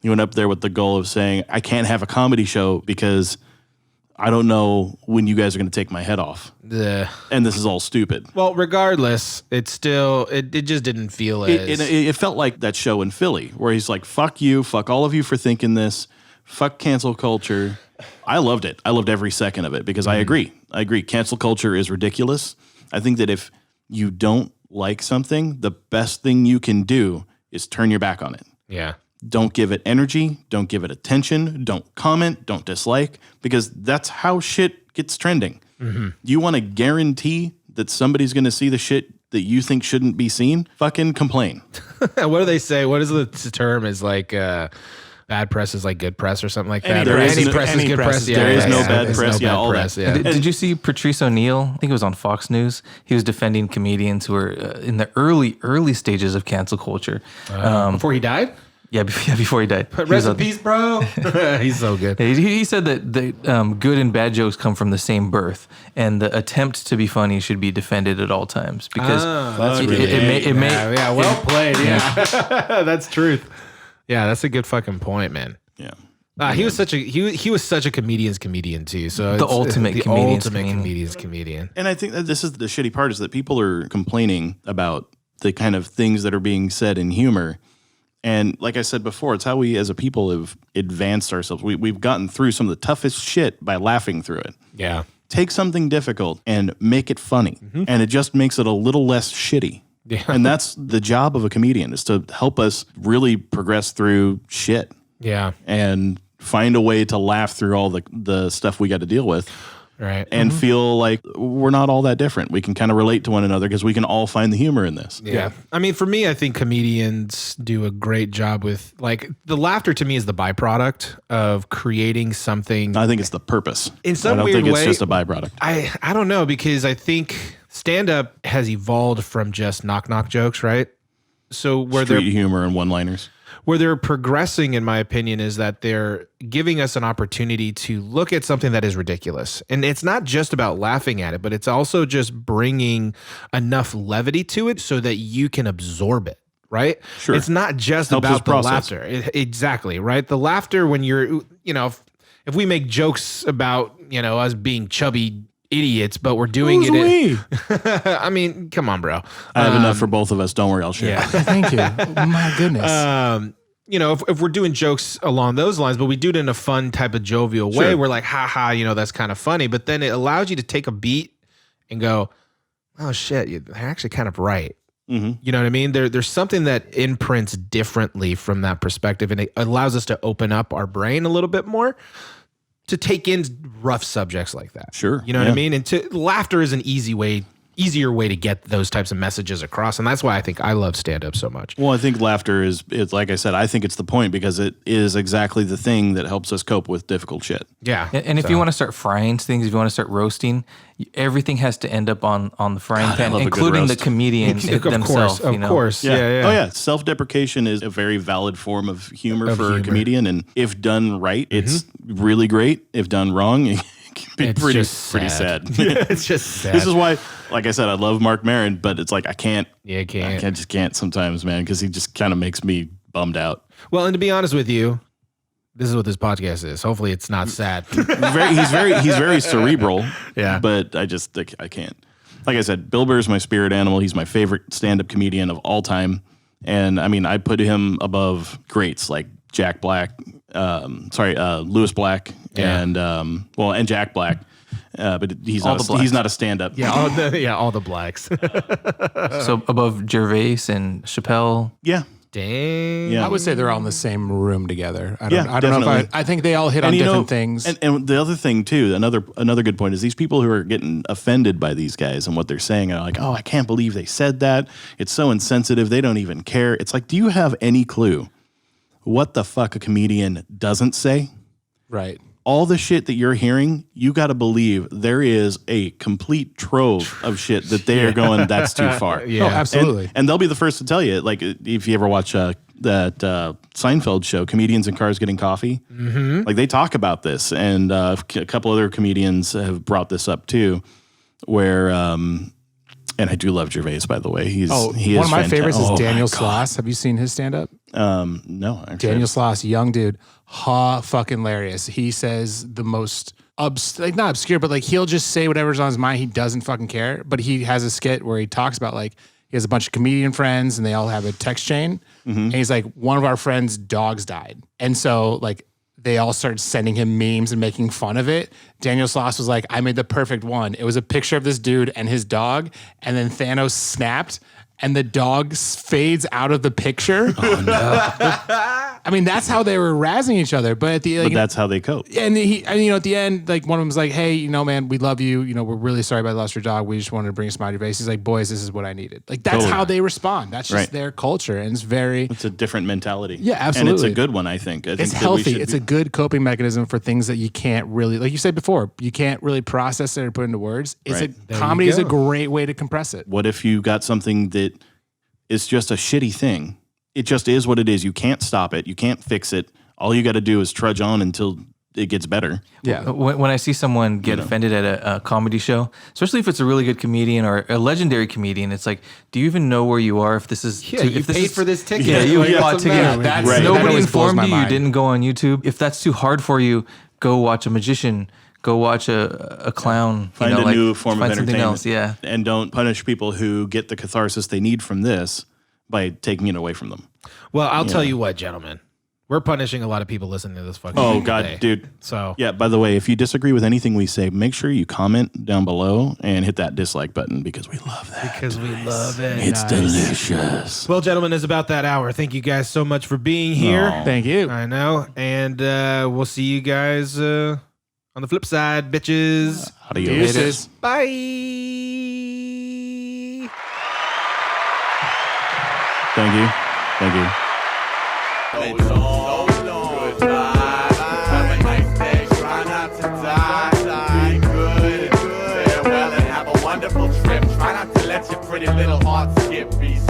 He went up there with the goal of saying, I can't have a comedy show because I don't know when you guys are going to take my head off. And this is all stupid.
Well, regardless, it just didn't feel as...
It felt like that show in Philly where he's like, fuck you, fuck all of you for thinking this, fuck cancel culture. I loved it. I loved every second of it because I agree. Cancel culture is ridiculous. I think that if you don't like something, the best thing you can do is turn your back on it.
Yeah.
Don't give it energy. Don't give it attention. Don't comment. Don't dislike, because that's how shit gets trending. Mm-hmm. You want to guarantee that somebody's going to see the shit that you think shouldn't be seen? Fucking complain.
What do they say? What is the term? Is like bad press is like good press or something like that.
There is
Any
no-
press is
any
good
press
press.
is
Yeah,
good
There is
yeah,
no
yeah.
bad
There's
press.
no
Yeah,
bad
all
press,
that.
yeah.
Did you see Patrice O'Neill? I think it was on Fox News. He was defending comedians who were in the early stages of cancel culture.
Before he died?
Before he died. He was
Rest in
on-
peace, bro. He's so good.
He said that the good and bad jokes come from the same birth, and the attempt to be funny should be defended at all times because
Well played. Yeah, that's truth. Yeah, that's a good fucking point, man.
Yeah.
He was such a comedian's comedian too. So
The ultimate comedian's
comedian's comedian.
And I think that this is the shitty part is that people are complaining about the kind of things that are being said in humor. And like I said before, it's how we as a people have advanced ourselves. We've gotten through some of the toughest shit by laughing through it.
Yeah.
Take something difficult and make it funny. And it just makes it a little less shitty.
Yeah.
And that's the job of a comedian, is to help us really progress through shit
Yeah.
and find a way to laugh through all the stuff we got to deal with.
Right.
And feel like we're not all that different. We can kind of relate to one another because we can all find the humor in this.
Yeah. I mean, for me, I think comedians do a great job with, like, the laughter to me is the byproduct of creating something.
I think it's the purpose.
In some
I don't
weird
think it's
way-
just a byproduct.
I don't know, because I think stand-up has evolved from just knock-knock jokes, right? So where
Street
they're
humor and one-liners.
where they're progressing, in my opinion, is that they're giving us an opportunity to look at something that is ridiculous. And it's not just about laughing at it, but it's also just bringing enough levity to it so that you can absorb it, right?
Sure.
It's not just
Helps us
about the
process.
laughter. Exactly, right? The laughter when you're, if we make jokes about, us being chubby idiots, but we're doing
Who's we?
I mean, come on, bro.
I have enough for both of us. Don't worry, I'll share.
Yeah.
Thank you. My goodness.
If we're doing jokes along those lines, but we do it in a fun type of jovial way,
Sure.
we're like, ha ha, that's kind of funny. But then it allows you to take a beat and go, oh shit, they're actually kind of right.
Mm-hmm.
You know what I mean? There's something that imprints differently from that perspective, and it allows us to open up our brain a little bit more to take in rough subjects like that.
Sure.
You know what I mean? And laughter is an easier way to get those types of messages across. And that's why I think I love stand-up so much.
Well, I think laughter is like I said, I think it's the point because it is exactly the thing that helps us cope with difficult shit.
Yeah.
And if you want to start frying things, if you want to start roasting, everything has to end up on the frying pan, including the comedian themselves.
Of course. Yeah.
Oh, yeah. Self-deprecation is a very valid form of humor for a comedian. And if done right, it's really great. If done wrong, it can be pretty sad.
It's just sad.
This is why, like I said, I love Mark Maron, but it's like I can't.
Yeah, can't.
I just can't sometimes, man, because he just kind of makes me bummed out.
Well, and to be honest with you, this is what this podcast is. Hopefully, it's not sad.
He's very cerebral.
Yeah,
but I can't. Like I said, Bill Burr is my spirit animal. He's my favorite stand-up comedian of all time, and I mean, I put him above greats like Jack Black. Lewis Black and Jack Black. But he's not a stand-up.
Yeah, all the blacks.
So above Gervais and Chappelle.
Yeah.
Dang.
Yeah. I would say they're all in the same room together. I don't know
definitely.
if I think they all hit on different things.
And the other thing too, another good point is these people who are getting offended by these guys and what they're saying are like, oh, I can't believe they said that. It's so insensitive. They don't even care. It's like, do you have any clue what the fuck a comedian doesn't say?
Right.
All the shit that you're hearing, you got to believe there is a complete trove of shit that they are going, that's too far.
Yeah. Oh, absolutely.
And they'll be the first to tell you, like, if you ever watch that Seinfeld show, Comedians in Cars Getting Coffee, like they talk about this. And a couple other comedians have brought this up too, where, and I do love Gervais, by the way. One of my favorites is Daniel
Sloss. Have you seen his stand-up?
No. Actually.
Daniel Sloss, young dude, fucking hilarious. He says the most not obscure, but like he'll just say whatever's on his mind. He doesn't fucking care. But he has a skit where he talks about like he has a bunch of comedian friends and they all have a text chain. And he's like, one of our friends' dogs died, and so like they all started sending him memes and making fun of it. Daniel Sloss was like, I made the perfect one. It was a picture of this dude and his dog, and then Thanos snapped, and the dog fades out of the picture. Oh, no. I mean, that's how they were razzing each other. But
that's how they cope.
And at the end, like one of them was like, hey, man, we love you. We're really sorry about lost your dog. We just wanted to bring a smile to your face. He's like, boys, this is what I needed. Like, that's how they respond. That's just their culture. And it's a different mentality. Yeah, absolutely. And it's a good one, I think. It's healthy. It's a good coping mechanism for things that you can't really, like you said before, you can't really process it or put into words. Comedy is a great way to compress it. What if you got something that is just a shitty thing? It just is what it is. You can't stop it. You can't fix it. All you got to do is trudge on until it gets better.
Yeah. When I see someone get offended at a comedy show, especially if it's a really good comedian or a legendary comedian, it's like, do you even know where you are? If this is
you paid for this ticket.
Yeah, you bought a ticket.
Right.
Nobody informed you. You didn't go on YouTube. If that's too hard for you, go watch a magician. Go watch a clown.
Find a new form of entertainment.
Else, yeah.
And don't punish people who get the catharsis they need from this by taking it away from them.
Well, I'll tell you what, gentlemen. We're punishing a lot of people listening to this fucking
Oh, God, today. Dude.
So,
yeah, by the way, if you disagree with anything we say, make sure you comment down below and hit that dislike button because we love that.
Because we love it.
It's delicious.
Well, gentlemen, it's about that hour. Thank you guys so much for being here.
Aww.
Thank you.
I know. And we'll see you guys on the flip side, bitches.
Adios.
Bye.
Thank you. Thank you.
Try not to let your pretty little heart skip beats.